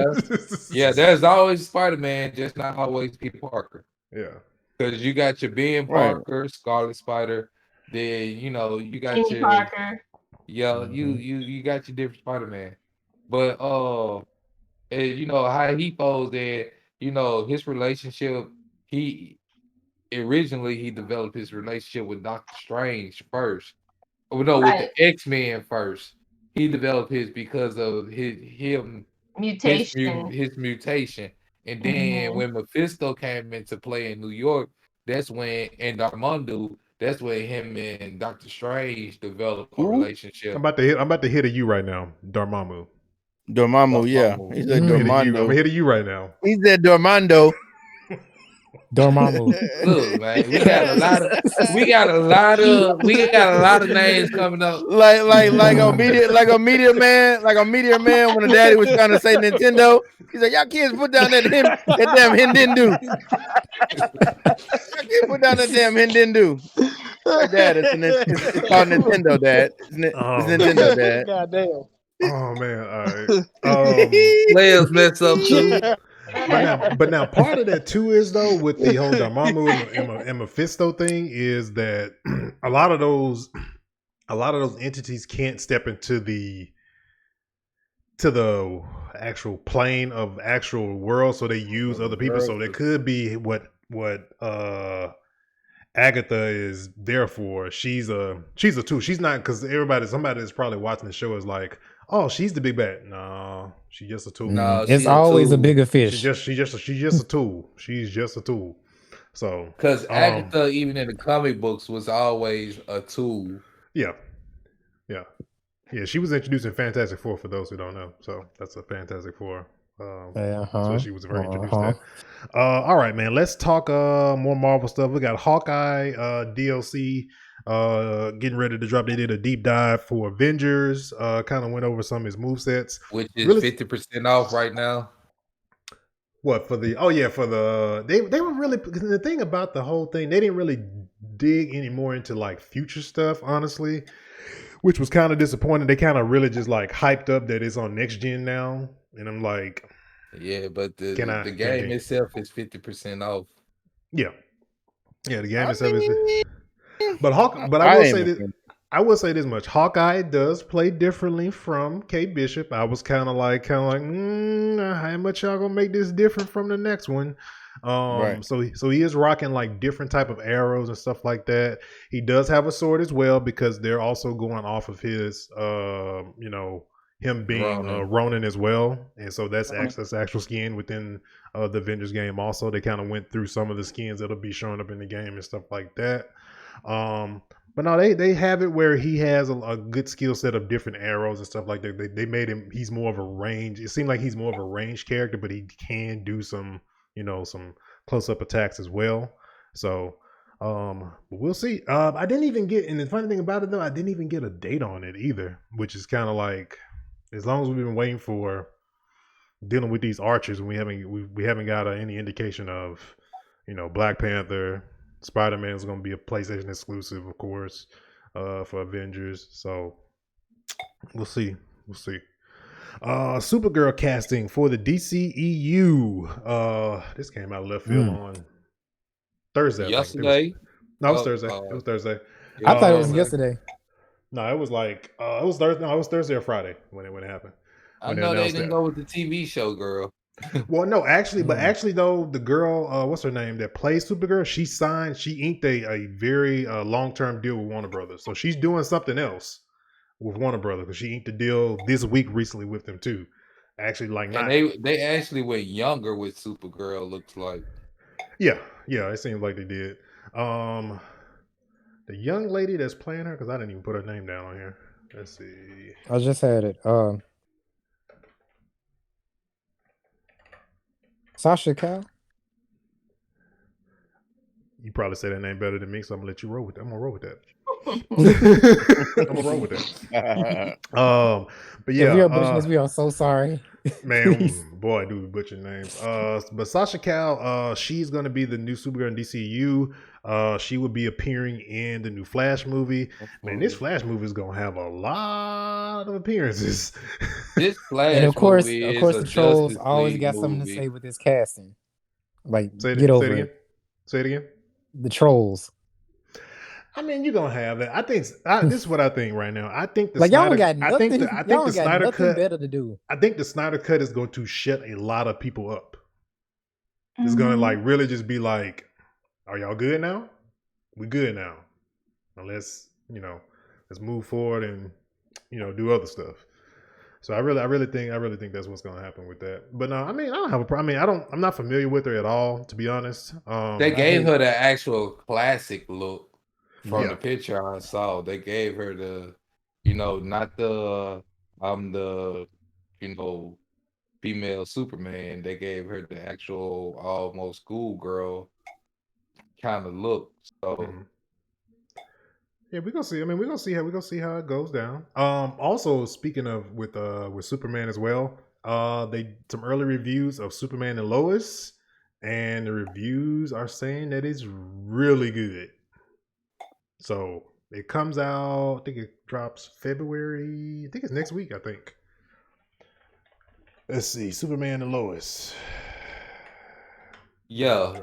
Yeah, there's always Spider-Man, just not always Peter Parker. Yeah. Because you got your Ben Parker, Scarlet Spider, then you got Penny your Parker. Yeah, you got your different Spider-Man. But and how he posed that, his relationship, he developed his relationship with Doctor Strange first. With the X-Men first. He developed his because of his mutation. And then when Mephisto came into play in New York, that's when Dormammu, that's when him and Doctor Strange developed a relationship. I'm about to hit a you right now, Dormammu. Dormammu, yeah. He said Dormando. I'm hitting you right now. He said Dormando. Dormammu. Look, man, we got a lot of names coming up. Like a media man when the daddy was trying to say Nintendo. He's like, y'all kids put down that damn Hindindu. Y'all kids put down that damn Hindindu. Dad, it's called Nintendo, Dad. It's Nintendo, Dad. Goddamn. Oh man, all right. Players mess up too. But now part of that too is though with the whole Dormammu and Mephisto thing is that a lot of those entities can't step into the actual plane of actual world, so they use other people. So that could be what Agatha is there for. She's a tool. She's not, because somebody that's probably watching the show is like, oh, she's the big bad. No, she's just a tool. No, it's always a bigger fish. She's just a tool. She's just a tool. So because Agatha, even in the comic books, was always a tool. Yeah. She was introduced in Fantastic Four for those who don't know. So that's a Fantastic Four. So she was very introduced to that. All right, man. Let's talk more Marvel stuff. We got Hawkeye DLC getting ready to drop. They did a deep dive for Avengers. Kind of went over some of his movesets, which is 50% off right now. What for the? Oh yeah, for the they were really, the thing about the whole thing, they didn't really dig any more into like future stuff, honestly, which was kind of disappointing. They kind of really just like hyped up that it's on next gen now. And I'm like, yeah, but the game itself is 50% off. Yeah, the game itself is. But I will say this much: Hawkeye does play differently from Kate Bishop. I was kind of like, how much y'all gonna make this different from the next one? Right. So he is rocking like different type of arrows and stuff like that. He does have a sword as well because they're also going off of his, him being Ronin as well, and so that's actual skin within the Avengers game. Also, they kind of went through some of the skins that'll be showing up in the game and stuff like that. But no, they have it where he has a good skill set of different arrows and stuff like that. They made him, he's more of a range. It seemed like he's more of a range character, but he can do some close up attacks as well. So we'll see. I didn't even get, and the funny thing about it though, I didn't even get a date on it either, which is kind of like, as long as we've been waiting for dealing with these archers, and we haven't got any indication of, Black Panther, Spider-Man is going to be a PlayStation exclusive, of course, for Avengers. So we'll see. Supergirl casting for the DCEU. This came out of left field on Thursday. Yesterday? It was Thursday. It was Thursday. I thought it was yesterday. No, it was like it was Thursday. No, it was Thursday or Friday when it happened. I know they didn't go with the TV show, girl. Well, no, actually, though, the girl, what's her name, that plays Supergirl, she inked a very long-term deal with Warner Brothers. So she's doing something else with Warner Brothers because she inked a deal this week recently with them too. Actually, like, and they actually went younger with Supergirl. Looks like. Yeah, it seems like they did. The young lady that's playing her, because I didn't even put her name down on here. Let's see. I just had it. Sasha Cal? You probably say that name better than me, so I'm gonna let you roll with that. I'm gonna roll with that. But yeah, if you're butchering this, we are so sorry. Man, boy, do we butcher names. But Sasha Cal, she's gonna be the new Supergirl in DCU. She will be appearing in the new Flash movie. Man, this Flash movie is gonna have a lot of appearances. This Flash, and of course, the trolls always got something to say with this casting. Like, get over it. Say it again. The trolls. I mean, you're gonna have that. I think this is what I think right now. I think the Snyder, got nothing. I think the Snyder cut better to do. I think the Snyder cut is going to shut a lot of people up. It's gonna like really just be like, "Are y'all good now? We good now. Now let's move forward and do other stuff." So I really think that's what's gonna happen with that. But no, I mean, I don't have a problem. I mean, I'm not familiar with her at all, to be honest. They gave her the actual classic look. From the picture I saw, they gave her the, not the female Superman. They gave her the actual almost schoolgirl kind of look. So yeah, we're gonna see. I mean, we're gonna see how it goes down. Also, speaking of with Superman as well, some early reviews of Superman and Lois, and the reviews are saying that it's really good. So it comes out, I think it drops February. I think it's next week, I think. Let's see, Superman and Lois. Yeah.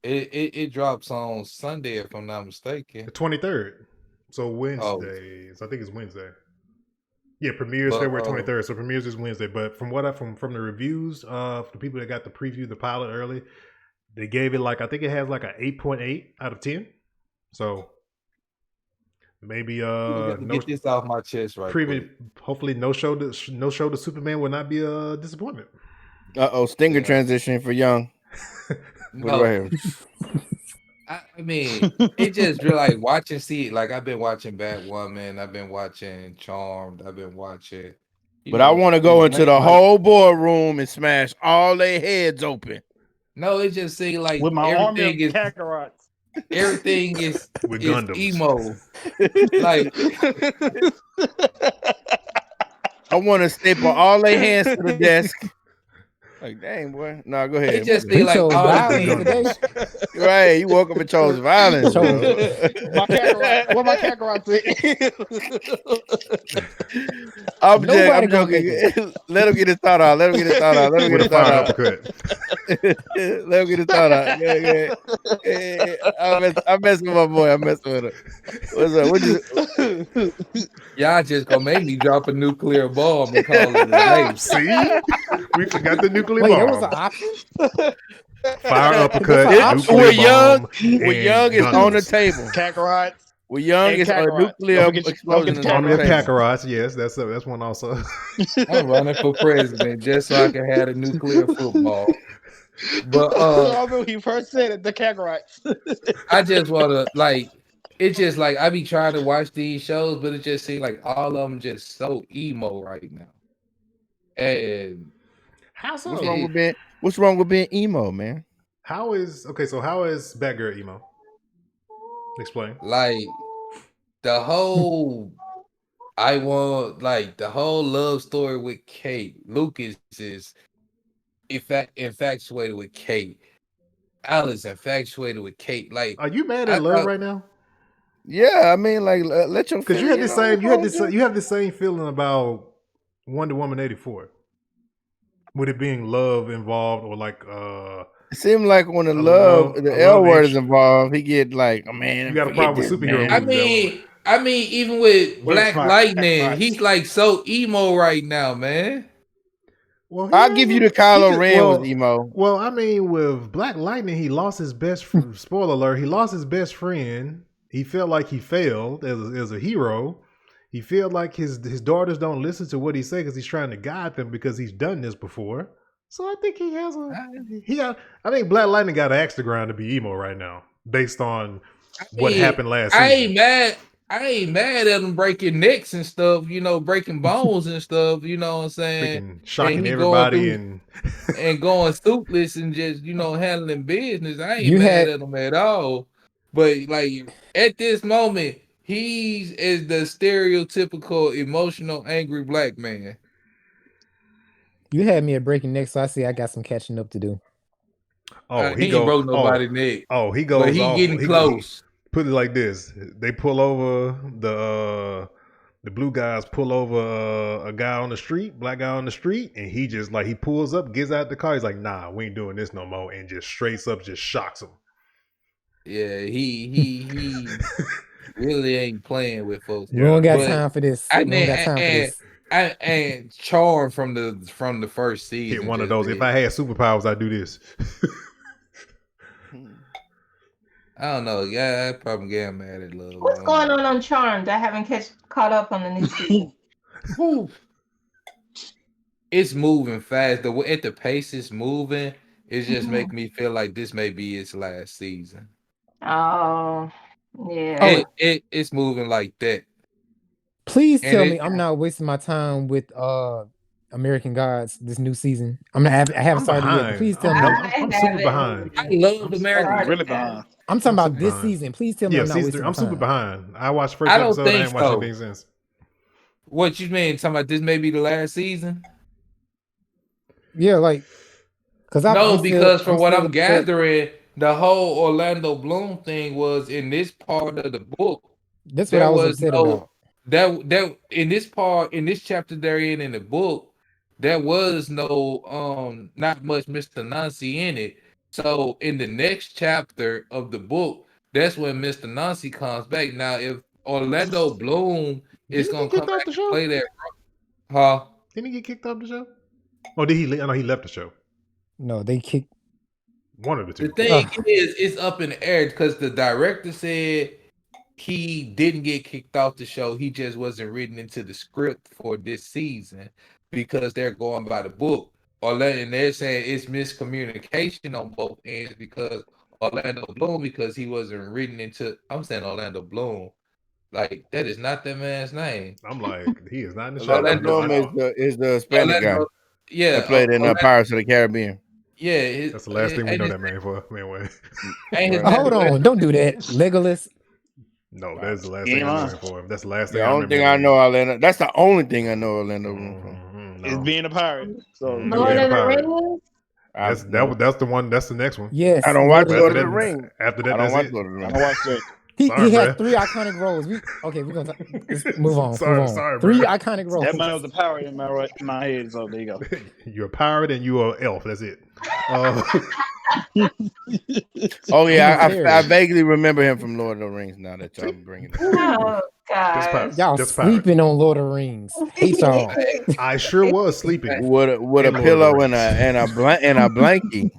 It drops on Sunday, if I'm not mistaken. The 23rd. So Wednesday. So I think it's Wednesday. Yeah, premieres February 23rd. So premieres is Wednesday. But from from the reviews, the people that got the preview, the pilot early, they gave it I think it has like an 8.8 out of 10. So maybe get this off my chest right quick. Hopefully no show to Superman will not be a disappointment. Stinger transition for Young. No. Right here. I mean, it just like watching like I've been watching Batwoman, I've been watching Charmed, I've been watching. But I want to go into the whole boardroom and smash all their heads open. No, it just seems like with my army of Kakarot. Everything is emo. Like I want to staple all their hands to the desk. Like, dang, boy. No, go ahead. It just be like violence. Right, you woke up and chose violence. What my Kakarot say? I'm joking. Let him get his thought out. Let him get his thought out. Let him get his thought out. Yeah. I'm messing with my boy. I'm messing with him. What's up? Y'all just gonna make me drop a nuclear bomb and call it a day. See? We forgot the nuclear nuclear Wait, bomb. there was an option? Fire uppercut, We're nuclear young. bomb. We're young is on the table. Kakarot. We're young is a Kakarot. nuclear Don't forget explosion the is on Army the of table. Kakarot, yes, that's one also. I'm running for president just so I can have a nuclear football. But I remember he first said it, the Kakarots. I just wanna like it's just like I be trying to watch these shows, but it just seems like all of them just so emo right now. And How so? What's wrong with being emo, man? How is Batgirl emo? Explain. like the whole the whole love story with Kate. Lucas is infatuated with Kate. Alice infatuated with Kate. Like, are you mad at love right now? Yeah, I mean, like, let your because you had the same feeling about Wonder Woman 84. With it being love involved, or like it seemed like when the L word is involved, he get like, oh man, you got a problem with superhero. I mean, even with Black Lightning, he's like so emo right now, man. Well, I'll give you the Kylo Ren was emo. Well, I mean, with Black Lightning, he lost his best spoiler alert, he lost his best friend. He felt like he failed as a hero. He felt like his daughters don't listen to what he says because he's trying to guide them because he's done this before. So I think I think Black Lightning got an axe to grind to be emo right now, based on what happened last season. I ain't mad at him breaking necks and stuff, breaking bones and stuff, you know what I'm saying? Freaking shocking everybody and going toothless and just, handling business. I ain't mad at him at all. But like at this moment, he is the stereotypical emotional, angry black man. You had me at breaking neck, so I got some catching up to do. Oh, he ain't broke nobody's neck. Oh, he goes. But he getting close. Put it like this: they pull over the blue guys pull over a guy on the street, black guy on the street, and he just he pulls up, gets out the car. He's like, "Nah, we ain't doing this no more," and just straight up just shocks him. Yeah, he really ain't playing with folks. We don't got time for this. And Charm from the first season. Hit one of those. If I had superpowers, I'd do this. I don't know. Yeah, I probably get mad at love. What's going on Charmed? I haven't caught up on the new season. It's moving fast. At the pace it's moving, it's just making me feel like this may be its last season. Oh, yeah. It's moving like that. Please tell me I'm not wasting my time with American Gods this new season. I haven't started yet. Please tell me. I'm super behind. I love American. Really behind. I'm talking about this season. Please tell me I'm not wasting my time. I'm super behind. I watched first episode. I ain't watched anything since. What you mean? Talking about this may be the last season? Yeah, because from what I'm gathering, the whole Orlando Bloom thing was in this part of the book. That's what I was upset about. That in this chapter they're in the book, there was no not much Mr. Nancy in it. So in the next chapter of the book, that's when Mr. Nancy comes back. Now, if Orlando Bloom is gonna come back and play that, Didn't he get kicked off the show? Oh, did he? I know he left the show. No, they kicked one of the two. The thing is, it's up in the air because the director said he didn't get kicked off the show. He just wasn't written into the script for this season because they're going by the book. And they're saying it's miscommunication on both ends because Orlando Bloom, because he wasn't written into. I'm saying Orlando Bloom. Like, that is not that man's name. I'm like, he is not in the show. Orlando Bloom is the Hispanic guy. Yeah. That played in Pirates of the Caribbean. Yeah. That's the last thing we know that man for. Anyway. Hold on. Don't do that. Legolas. No, that's the last thing I know for him. That's the last thing I remember. I know Orlando. That's the only thing I know Orlando from. Is being a pirate. So Lord of the Rings. That's the one. That's the next one. Yes. I don't watch Lord of the Rings. After that, I don't watch Lord of the Rings. I watch that. He had 3 iconic roles. We're gonna move on. Sorry, 3 bro. iconic roles. That man was a power in my head, so there you go. You're a pirate and you're an elf. That's it. Oh yeah, I vaguely remember him from Lord of the Rings. Now that y'all bringing it. Oh God, y'all sleeping on Lord of the Rings. Hate y'all. I sure was sleeping with a pillow and a blankie.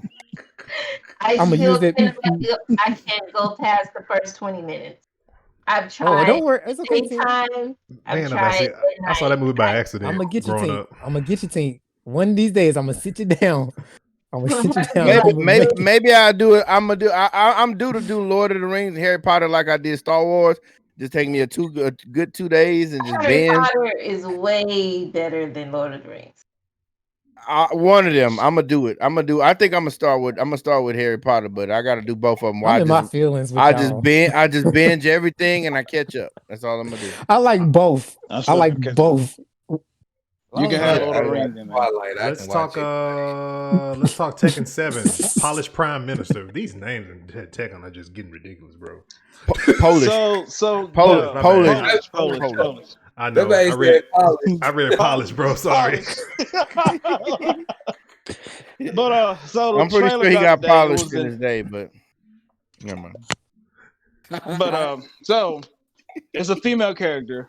I can't go past the first 20 minutes. I've tried. Oh, don't worry. It's okay. Anytime. I've tried. I saw that movie by accident. I'm gonna get you, Tink. I'm gonna get you, Tink. One of these days, I'm gonna sit you down. Maybe I'll do it. I'm due to do Lord of the Rings, Harry Potter, like I did Star Wars. Just take me a good 2 days and just Harry Potter is way better than Lord of the Rings. One of them, I'm gonna do it. I think I'm gonna start with Harry Potter, but I got to do both of them. I'm in my feelings. I just binge everything and I catch up. That's all I'm gonna do. I like both. I like both. You can have Lord of the Rings. Let's talk Tekken 7. Polished Prime Minister. These names in Tekken are just getting ridiculous, bro. Polish. Polish. I know. I read Polish, bro. Sorry. But so I'm pretty sure he got polished in his day, but never mind. But so it's a female character.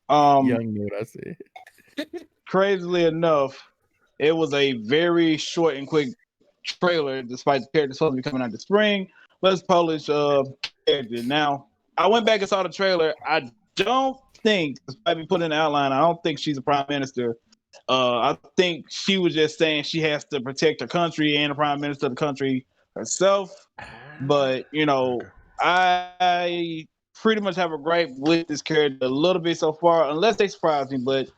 Young knew what I said. Crazily enough, it was a very short and quick trailer, despite the character supposed to be coming out this spring. Let's Polish character. Now, I went back and saw the trailer. I don't think, despite me putting in the outline, I don't think she's a prime minister. I think she was just saying she has to protect her country and the prime minister of the country herself. But, I pretty much have a gripe with this character a little bit so far, unless they surprise me. But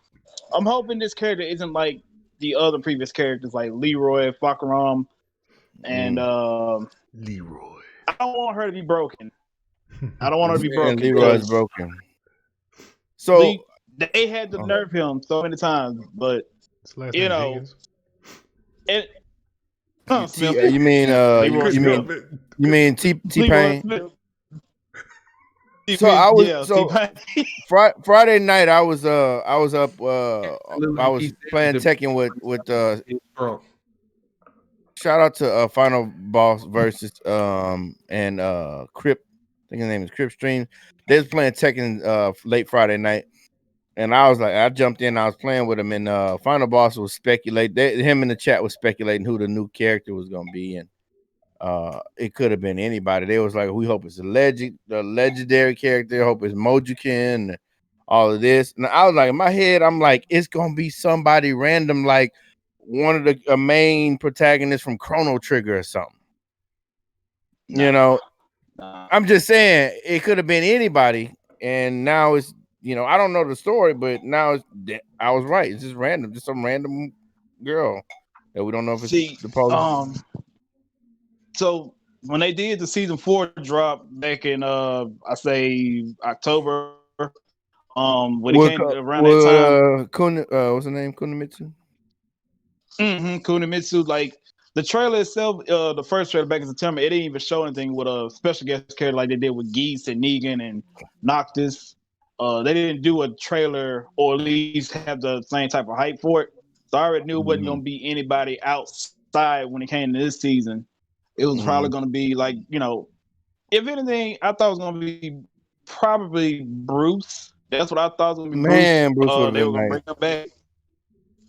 I'm hoping this character isn't like the other previous characters, like Leroy, Fakaram, and Leroy. I don't want her to be broken. I don't want her to be broken. Leroy's broken. So they had to nerf him so many times, but you mean T-Pain? So Friday night I was up I was playing Tekken with shout out to Final Boss versus and Crip. I think his name is Crip Stream. They was playing Tekken late Friday night, and I jumped in. I was playing with him, and Final Boss was speculating. Him in the chat was speculating who the new character was gonna be, and it could have been anybody. They was like, we hope it's a legendary character. Hope it's Mojukin and all of this. And I was like, in my head, I'm like, it's gonna be somebody random, like one of the main protagonists from Chrono Trigger or something. I'm just saying it could have been anybody, and now it's I don't know the story, but now I was right. It's just random, just some random girl that we don't know if it's the Polish. So when they did the season 4 drop back in I say October, when it came around that time, what's the name? Kunimitsu. Kunimitsu. Like the trailer itself, the first trailer back in September, it didn't even show anything with a special guest character like they did with Geese and Negan and Noctis. They didn't do a trailer or at least have the same type of hype for it. So I already knew it wasn't going to be anybody outside when it came to this season. It was probably going to be like, if anything, I thought it was going to be probably Bruce. That's what I thought it was going to be. Bruce. They were going to bring him back.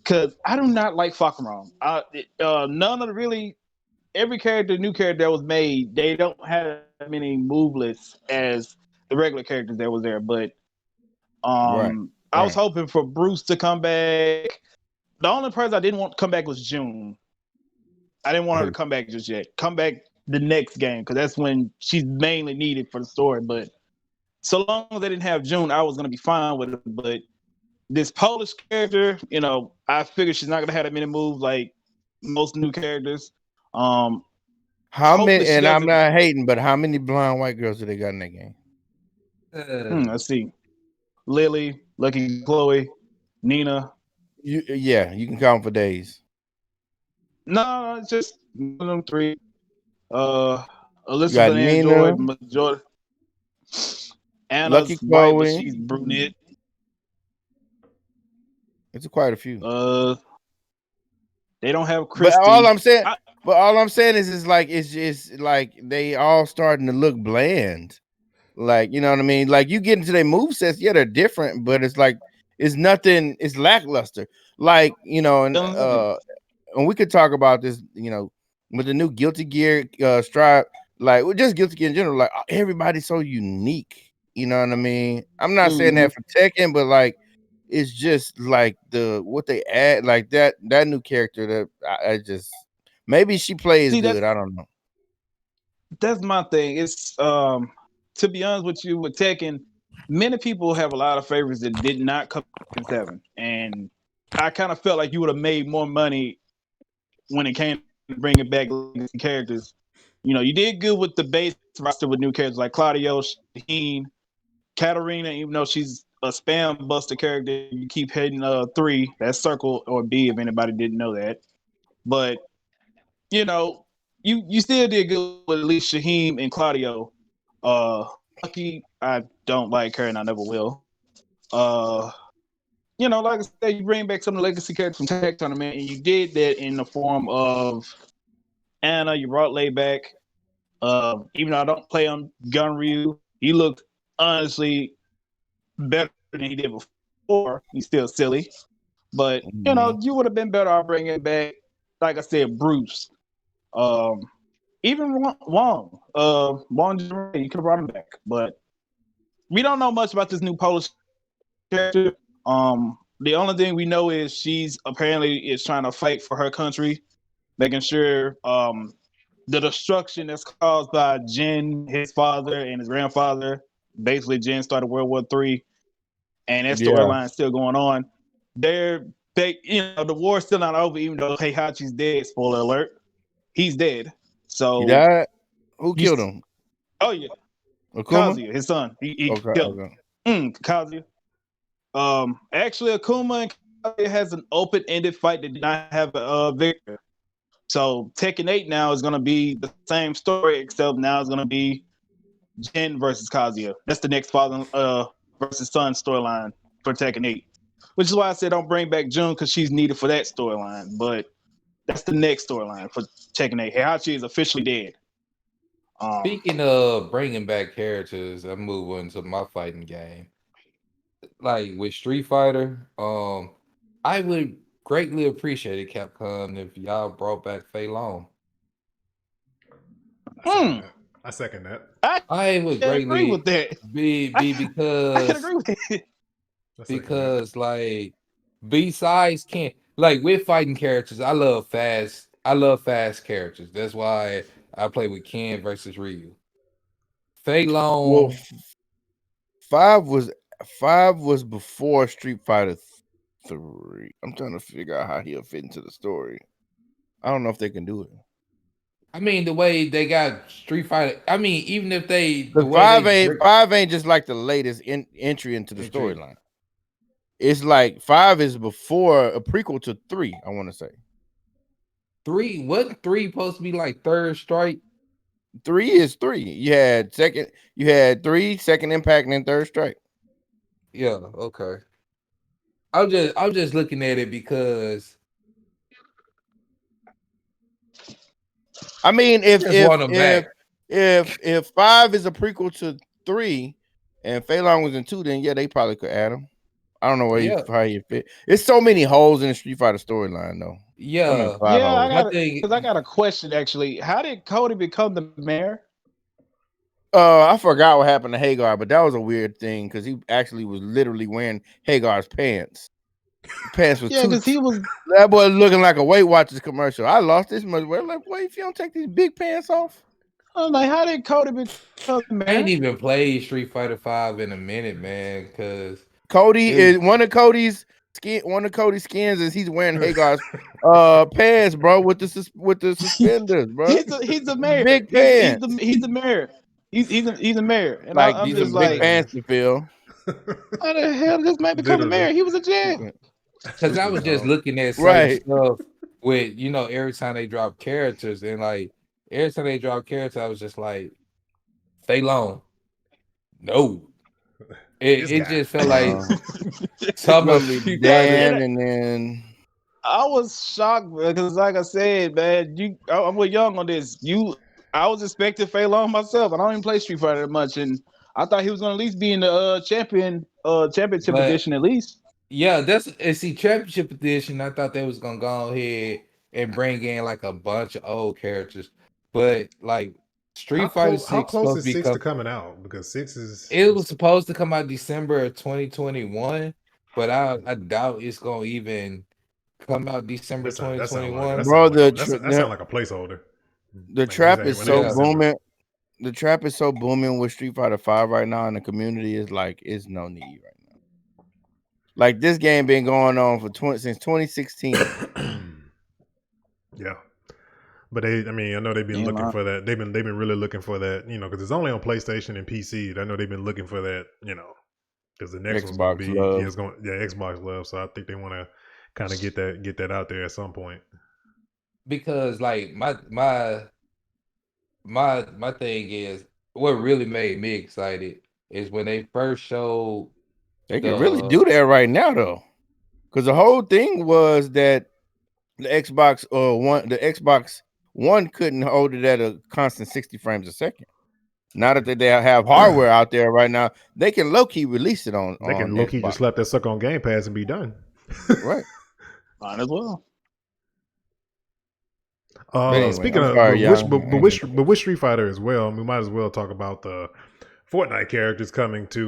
Because I do not like Fakaram. None of the really, every new character that was made, they don't have as many movelets as the regular characters that was there. But I was hoping for Bruce to come back. The only person I didn't want to come back was June. I didn't want her to come back just yet. Come back the next game, because that's when she's mainly needed for the story. But so long as they didn't have June, I was going to be fine with it. But this Polish character, I figured she's not going to have that many moves like most new characters. How many? And I'm not hating, but how many blind white girls do they got in that game? Let's see. Lily, Lucky Chloe, Nina. You can count for days. No, it's just them 3. Alyssa and Jordan. Anna's Lucky white, but Chloe. she's brunette. It's quite a few. They don't have But Christy. all I'm saying is like it's just like they all starting to look bland. Like, you know what I mean? Like you get into their movesets, yeah, they're different, but it's like it's nothing, it's lackluster. Like, you know, and we could talk about this, you know, with the new Guilty Gear Stripe, like just Guilty Gear in general, like everybody's so unique. You know what I mean? I'm not saying that for Tekken, but like it's just like what they add, like that new character that I just maybe she plays good. I don't know. That's my thing. It's to be honest with you, with Tekken, many people have a lot of favorites that did not come in 7, and I kind of felt like you would have made more money when it came to bringing back legacy characters. You know, you did good with the base roster with new characters like Claudio, Shaheen, Katarina, even though she's a spam buster character, you keep hitting 3, that's circle or B if anybody didn't know that. But, you know, you still did good with at least Shaheen and Claudio. Lucky, I don't like her and I never will. You know, like I said, you bring back some of the legacy characters from Tech Tournament, and you did that in the form of Anna. You brought Lay back. Even though I don't play on Gunryu, he looked honestly better than he did before. He's still silly, but you know, you would have been better off bringing back, like I said, Bruce. Even Wong, you could have brought him back, but we don't know much about this new Polish character. The only thing we know is she's apparently is trying to fight for her country, making sure the destruction that's caused by Jin, his father, and his grandfather. Basically, Jin started World War III, and that storyline is still going on. The war's still not over, even though Heihachi's dead. Spoiler alert, he's dead. So he died. Who killed him? Oh yeah, Akuma? Kazuya, his son. He killed him. Kazuya. Actually, Akuma and Kazuya has an open-ended fight that did not have a victor. So Tekken 8 now is going to be the same story, except now it's going to be Jin versus Kazuya. That's the next father versus son storyline for Tekken 8. Which is why I said don't bring back June, because she's needed for that storyline. But that's the next storyline for Tekken 8. Heihachi is officially dead. Speaking of bringing back characters, I'm moving to my fighting game. Like with Street Fighter, I would greatly appreciate it, Capcom, if y'all brought back Fei Long. I second that. I would greatly agree with that. Because I can agree with that. Because like besides like with fighting characters, I love fast characters. That's why I play with Ken versus Ryu. Fei Long. Well, 5 was before Street Fighter 3. I'm trying to figure out how he'll fit into the story. I don't know if they can do it. I mean, the way they got Street Fighter. I mean, even if they five ain't just like the latest entry into the storyline. It's like 5 is before a prequel to 3. I want to say 3. Wasn't 3 supposed to be like Third Strike? 3 is 3. You had 3, Second Impact, and then Third Strike. Yeah. Okay. I'm just looking at it because. I mean, if 5 is a prequel to 3, and Fei Long was in 2, then yeah, they probably could add him. I don't know how you fit. It's so many holes in the Street Fighter storyline, though. Yeah, I got a question actually. How did Cody become the mayor? I forgot what happened to Hagar, but that was a weird thing because he actually was literally wearing Hagar's pants. Pants was because he was that boy looking like a Weight Watchers commercial. I lost this much weight. Like, wait, if you don't take these big pants off. I'm like, how did Cody become the mayor? I ain't even played Street Fighter 5 in a minute, man. Because Cody is one of Cody's skins is he's wearing Hagar's pants, bro, with the suspenders, bro. He's a mayor. Big pants. He's a mayor. He's a mayor. And like I'm these just are big pants to feel. How the hell did this man become the mayor? He was a jail. Because I was just looking at certain stuff with, every time they drop characters, and like every time they drop characters, I was just like, Fei Long. No. It just felt like talking about Street Dan, and then I was shocked because, like I said, man, I'm with Young on this. I was expecting Fei Long myself. I don't even play Street Fighter that much, and I thought he was gonna at least be in the championship edition at least. Yeah, championship edition. I thought they was gonna go ahead and bring in like a bunch of old characters, but like Street Fighter 6. How close is 6 to coming out? Because 6 is. It was supposed to come out December of 2021, but I doubt it's gonna even come out December 2021. Bro, that sounds like a placeholder. The trap is so booming. The trap is so booming with Street Fighter 5 right now, and the community is like, it's no need right now. Like this game been going on since 2016. Yeah, but I know they've been looking for that. They've been really looking for that, because it's only on PlayStation and PC. I know they've been looking for that, because the next one's going to be Xbox love. So I think they want to kind of get that out there at some point. Because like my thing is, what really made me excited is when they first showed. They can really do that right now though, because the whole thing was that the Xbox One couldn't hold it at a constant 60 frames a second. Now that they have hardware out there right now, they can low key release it on. They can low key just slap that sucker on Game Pass and be done. Right. Might as well. Anyway, speaking of with Street Fighter as well, we might as well talk about the Fortnite characters coming to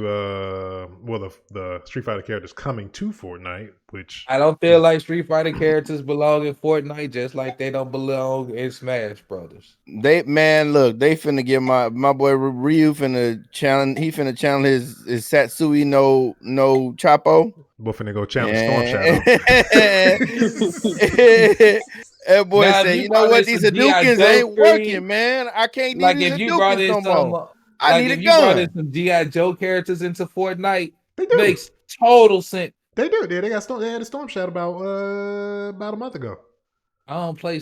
the Street Fighter characters coming to Fortnite, which I don't feel like Street Fighter characters belong in Fortnite, just like they don't belong in Smash Brothers. They finna give my boy Ryu finna challenge. He finna challenge his Satsui no Chapo. We're finna go challenge Storm Shadow. That boy said, "You know what? These Hadoukens ain't working, man. I can't do these Hadoukens no more. I need a gun." You brought in some G.I. Joe characters into Fortnite. Makes total sense. They do. They had a Storm Shadow about a month ago. I don't play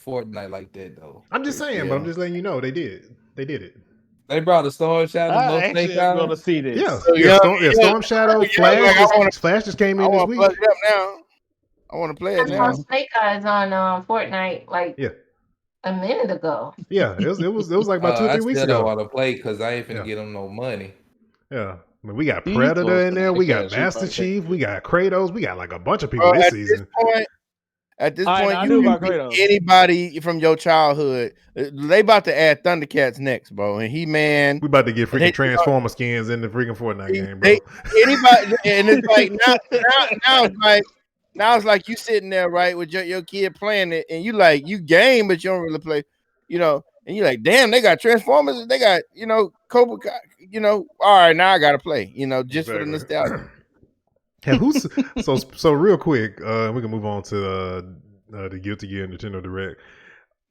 Fortnite like that though. I'm just saying, but I'm just letting you know they did. They did it. They brought a Storm Shadow. I actually am going to see this. Storm Shadow. Flash just came in this week. I want to play it now. I saw Snake Eyes on Fortnite a minute ago. Yeah, it was like about 2 or 3 weeks ago. I don't want to play because I ain't finna get them no money. Yeah, I mean, we got Predator in there. We got Master Chief. We got Kratos. We got like a bunch of people this season. At this point, you can anybody from your childhood. They about to add Thundercats next, bro. And He-Man. We about to get freaking Transformer skins in the freaking Fortnite game, bro. Anybody, and it's like now it's like you sitting there, right, with your kid playing it, and you game, but you don't really play, and you're like, damn, they got Transformers, they got, Cobra, all right, now I gotta play, just for the nostalgia. Yeah, so real quick, we can move on to the Guilty Gear Nintendo Direct.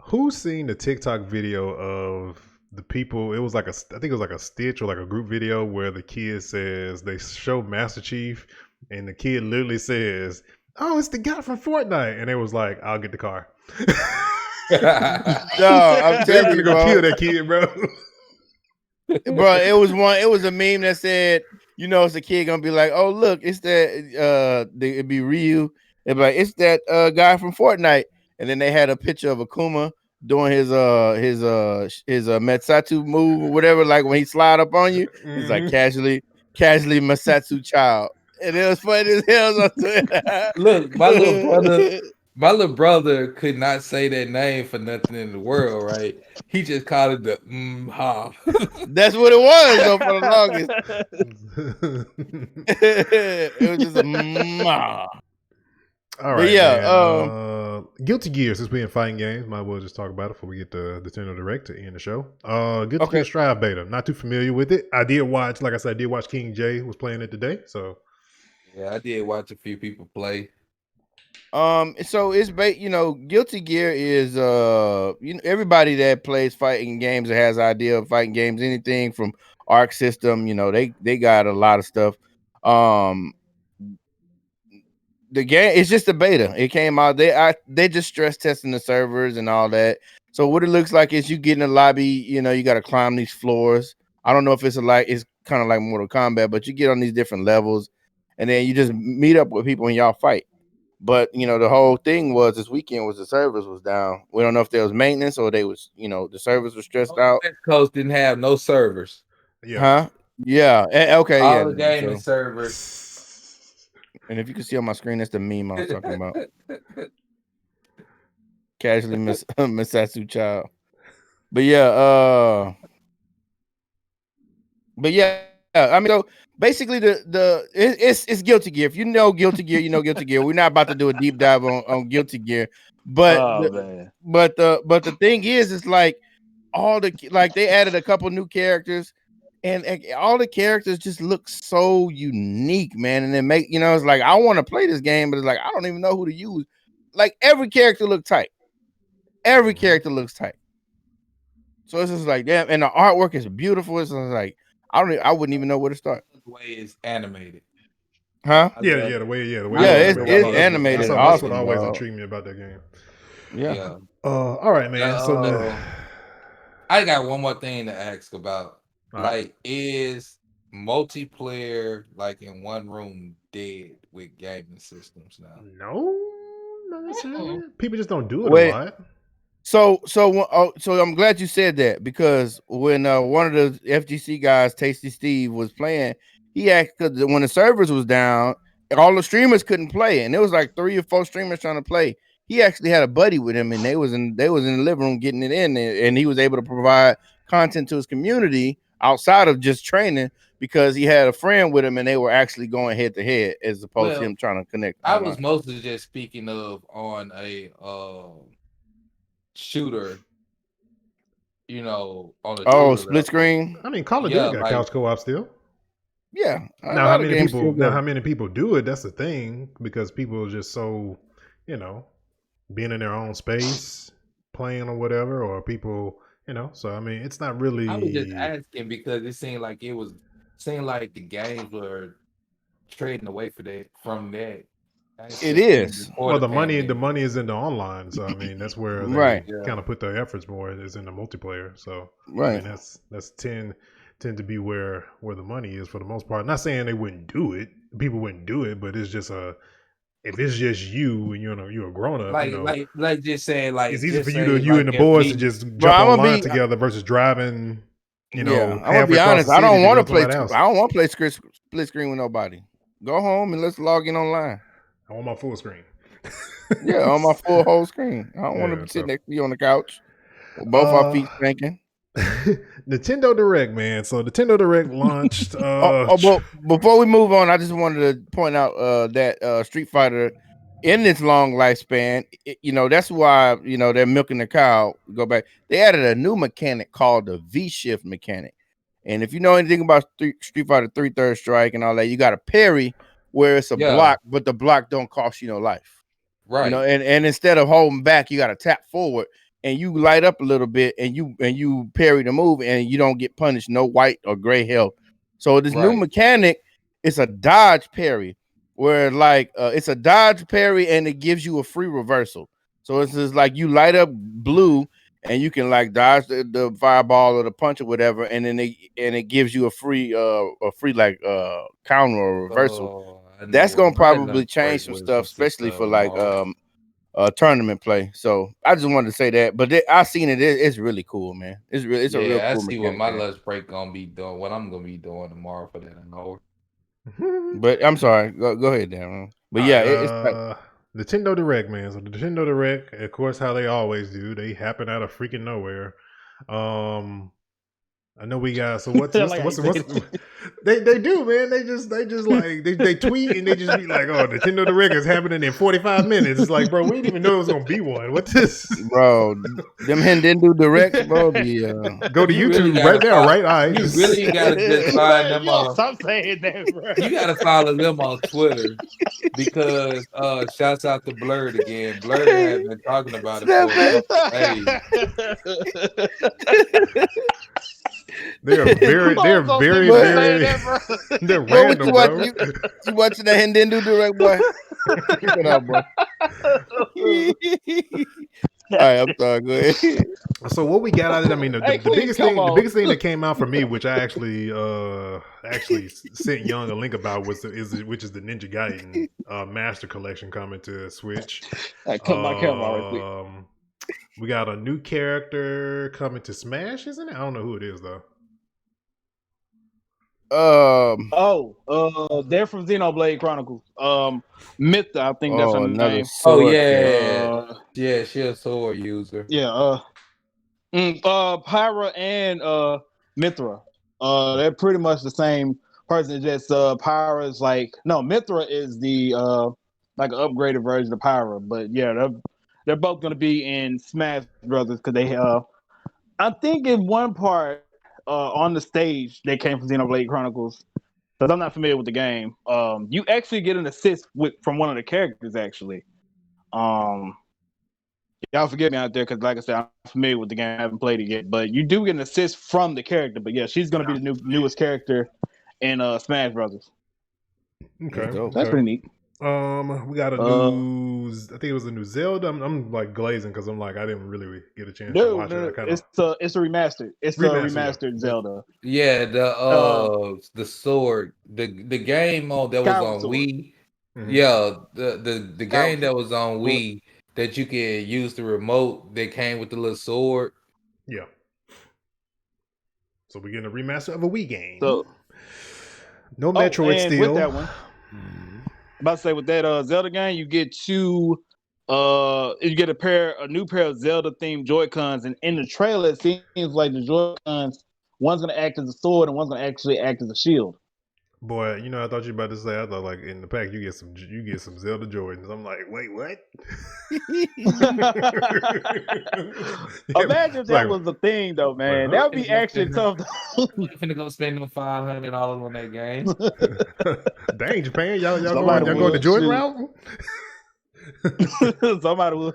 Who's seen the TikTok video of the people? It was like I think it was like a Stitch or like a group video where the kid says they show Master Chief, and the kid literally says, "Oh, it's the guy from Fortnite," and it was like, "I'll get the car." No, I'm telling you, go kill that kid, bro. Bro, it was a meme that said, it's a kid gonna be like, "Oh, look, it's that it'd be Ryu." It'd be like, "It's that guy from Fortnite," and then they had a picture of Akuma doing his Metsatsu move or whatever, like when he slide up on you, he's like casually Masatsu child. And it was funny as hell. Look, my little brother could not say that name for nothing in the world, right? He just called it the ha. That's what it was, though, for the longest. It was just a ha. All right. Yeah. Guilty Gear, since we're in fighting games, might as well just talk about it before we get the Nintendo Direct to end the show. Guilty Gear Strive beta. Not too familiar with it. I did watch King J was playing it today. So yeah, I did watch a few people play. So it's Guilty Gear is everybody that plays fighting games or has idea of fighting games, anything from Arc System, they got a lot of stuff. The game, it's just a beta. It came out. They just stress testing the servers and all that. So what it looks like is you get in the lobby, you got to climb these floors. I don't know if it's kind of like Mortal Kombat, but you get on these different levels, and then you just meet up with people and y'all fight. But the whole thing was this weekend was the servers was down. We don't know if there was maintenance or they was the servers were stressed out. West Coast didn't have no servers. Yeah. Huh? Yeah. Okay. All the gaming servers. And if you can see on my screen, that's the meme I was talking about. Casually Miss Satsu child. But yeah. I mean, so basically it's Guilty Gear. If you know Guilty Gear, you know Guilty Gear. We're not about to do a deep dive on Guilty Gear, but the thing is, it's like they added a couple new characters, and all the characters just look so unique, man. And it it's like I want to play this game, but it's like I don't even know who to use. Like every character looks tight. Every character looks tight. So it's just like damn, and the artwork is beautiful. It's just like I wouldn't even know where to start. The way it's animated. Huh? The way it's animated. That's what always intrigued me about that game. Yeah. All right, man. So I got one more thing to ask about. Is multiplayer in one room dead with gaming systems now? No, not necessarily. People just don't do it a lot. So I'm glad you said that, because when one of the FGC guys, Tasty Steve, was playing, he asked, because when the servers was down, all the streamers couldn't play, and there was like 3 or 4 streamers trying to play. He actually had a buddy with him, and they was in the living room getting it in, and he was able to provide content to his community outside of just training, because he had a friend with him, and they were actually going head to head as opposed to him trying to connect. I was mostly just speaking of on a shooter, on the split screen. I mean, Call of Duty got couch co-op still. Yeah. Now how many people do it? That's the thing, because people are just so, being in their own space, playing or whatever, or people, So I mean, it's not really. I was just asking because it seemed like the games were trading away from that. It is. Well, the money is in the online, so I mean that's where they kind of put their efforts more is in the multiplayer. So I mean that's tend to be where the money is for the most part. Not saying they wouldn't do it, people wouldn't do it, but it's just if it's just you and you're a grown up, like just saying it's easy for you and the boys to just jump online together versus driving. I'm gonna be honest. I don't want to play. I don't want to play split screen with nobody. Go home and let's log in online. I want my full screen. On my full whole screen. I don't want to sit next to you on the couch with both our feet spanking. Nintendo Direct, man. So Nintendo Direct launched. But before we move on, I just wanted to point out that Street Fighter, in its long lifespan, that's why they're milking the cow. Go back. They added a new mechanic called the V-shift mechanic, and if you know anything about Street Fighter 3 Third Strike and all that, you got a parry where it's a block, but the block don't cost you no life. Right. And instead of holding back, you got to tap forward and you light up a little bit and you parry the move and you don't get punished, no white or gray health. So this new mechanic, it's a dodge parry where it's a dodge parry and it gives you a free reversal. So it's just like you light up blue and you can dodge the fireball or the punch or whatever, and then it gives you a free counter or reversal. That's gonna probably change some stuff, especially for tournament play. So I just wanted to say that. But I seen it. It's really cool, man. It's a real cool. I see what my lunch break gonna be doing. What I'm gonna be doing tomorrow for that hour. But I'm sorry. Go ahead, Dan. But it's Nintendo Direct, man. So the Nintendo Direct, of course, how they always do. They happen out of freaking nowhere. I know we got. So what's they do, man? They just they tweet and they just be like, "Oh, Nintendo Direct is happening in 45 minutes." It's like, bro, we didn't even know it was gonna be one. What's this, bro? Them Nintendo Directs, bro. Go to YouTube right now, right? All right. You really gotta just find them on. Stop saying that, bro. You gotta follow them on Twitter because shouts out to Blurred again. Blurred has been talking about it for days. They're very they're random, bro. You watching the Nintendo Direct, boy? Keep it up, bro. right, I'm sorry. Go ahead. So what we got out of it, I mean, the biggest thing that came out for me, which I actually sent Young a link about, which is the Ninja Gaiden Master Collection coming to Switch. I cut my camera right quick. We got a new character coming to Smash, isn't it? I don't know who it is though. They're from Xenoblade Chronicles. Mytha, I think that's her name. Yeah, she's a sword user. Yeah, Pyra and Mithra. They're pretty much the same person. Just Pyra is Mithra is the like an upgraded version of Pyra. But yeah, they're both gonna be in Smash Brothers because they I think in one part on the stage they came from Xenoblade Chronicles. Because I'm not familiar with the game. You actually get an assist from one of the characters actually. Y'all forgive me out there because, like I said, I'm familiar with the game. I haven't played it yet, but you do get an assist from the character. But yeah, she's gonna be the newest character in Smash Brothers. Okay, that's pretty neat. We got a new. I think it was a new Zelda. I'm like glazing because I'm like I didn't really get a chance to watch it. It's a remastered. It's a remastered Zelda. Yeah, the sword, the game that was on sword. Wii. Mm-hmm. Yeah, the game that was on Wii that you could use the remote that came with the little sword. Yeah. So we're getting a remaster of a Wii game. So no Metroid still. With that one. About to say with that Zelda game, you get a new pair of Zelda themed Joy-Cons, and in the trailer it seems like the Joy-Cons, one's gonna act as a sword and one's gonna actually act as a shield. Boy, I thought you were about to say, I thought like in the pack you get some Zelda Jordans. I'm like, wait, what? Imagine if that was the thing though, man. That would be actually tough. I'm finna go spend them $500 on that game. Dang, Japan, y'all going the Jordan route? Somebody would.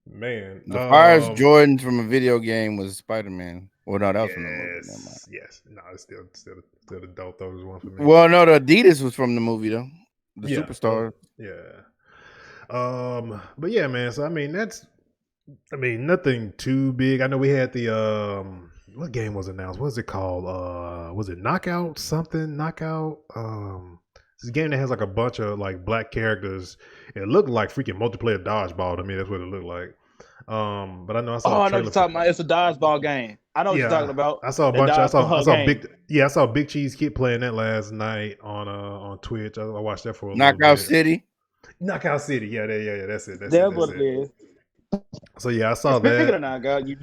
Man, the first Jordans from a video game was Spider-Man. Well, no, that was from the movie. Yes. No, it's still the adult those one for me. Well, no, the Adidas was from the movie though. The Superstar. Yeah. But yeah, man. So I mean, nothing too big. I know we had the what game was announced? What was it called? Was it Knockout something? Knockout. This game that has like a bunch of like black characters. It looked like freaking multiplayer dodgeball to me. That's what it looked like. But I know I saw. I know what you're talking about. It's a dodgeball game. I know what you're talking about. I saw a bunch. I saw Big Cheese Kid playing that last night on Twitch. I watched that for a Knockout City. Knockout City. Yeah, that's it. That's what it is. So yeah, I saw that. Speaking of Knockout, you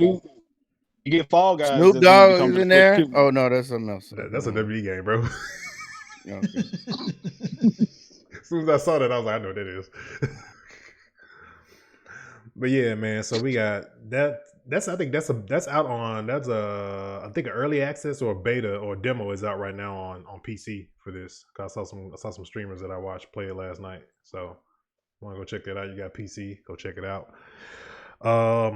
get Fall Guys. Snoop Dogg is in there. Oh no, that's something else. That's a WWE game, bro. Okay. As soon as I saw that, I was like, I know what that is. But yeah, man. So we got that. I think that's out on. I think an early access or a beta or demo is out right now on PC for this. Cause I saw some streamers that I watched play it last night. So want to go check that out? You got PC? Go check it out. I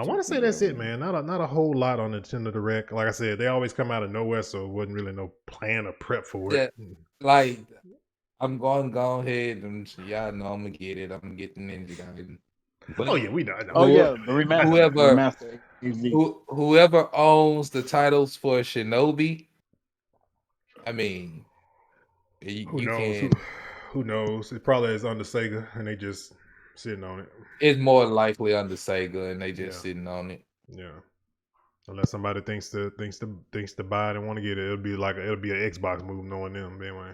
want to say that's it, man. Not a whole lot on Nintendo Direct. Like I said, they always come out of nowhere, so it wasn't really no plan or prep for it. Yeah, like I'm going to go ahead and y'all know I'm gonna get it. I'm gonna get the Ninja Gaiden. Oh yeah, we know. The remaster. Whoever owns the titles for Shinobi, I mean, who knows? Who knows? It probably is under Sega, and they just sitting on it. It's more likely under Sega, and they just sitting on it. Yeah, unless somebody thinks to buy it and want to get it, it'll be an Xbox move, knowing them anyway.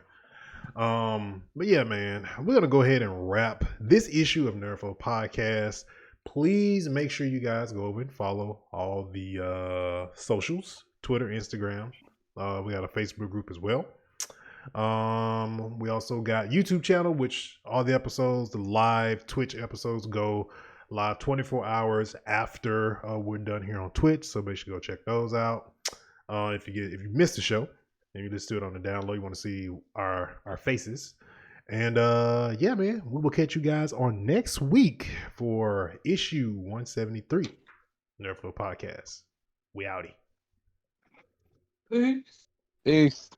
But yeah, man, we're gonna go ahead and wrap this issue of NerdFlow Podcast. Please make sure you guys go over and follow all the socials, Twitter, Instagram. We got a Facebook group as well. We also got YouTube channel, which all the episodes, the live Twitch episodes, go live 24 hours after we're done here on Twitch. So make sure you go check those out. If you missed the show and you just do it on the download, you want to see our faces. And yeah, man, we will catch you guys on next week for issue 173, NerdFlow Podcast. We outie. Peace. Peace.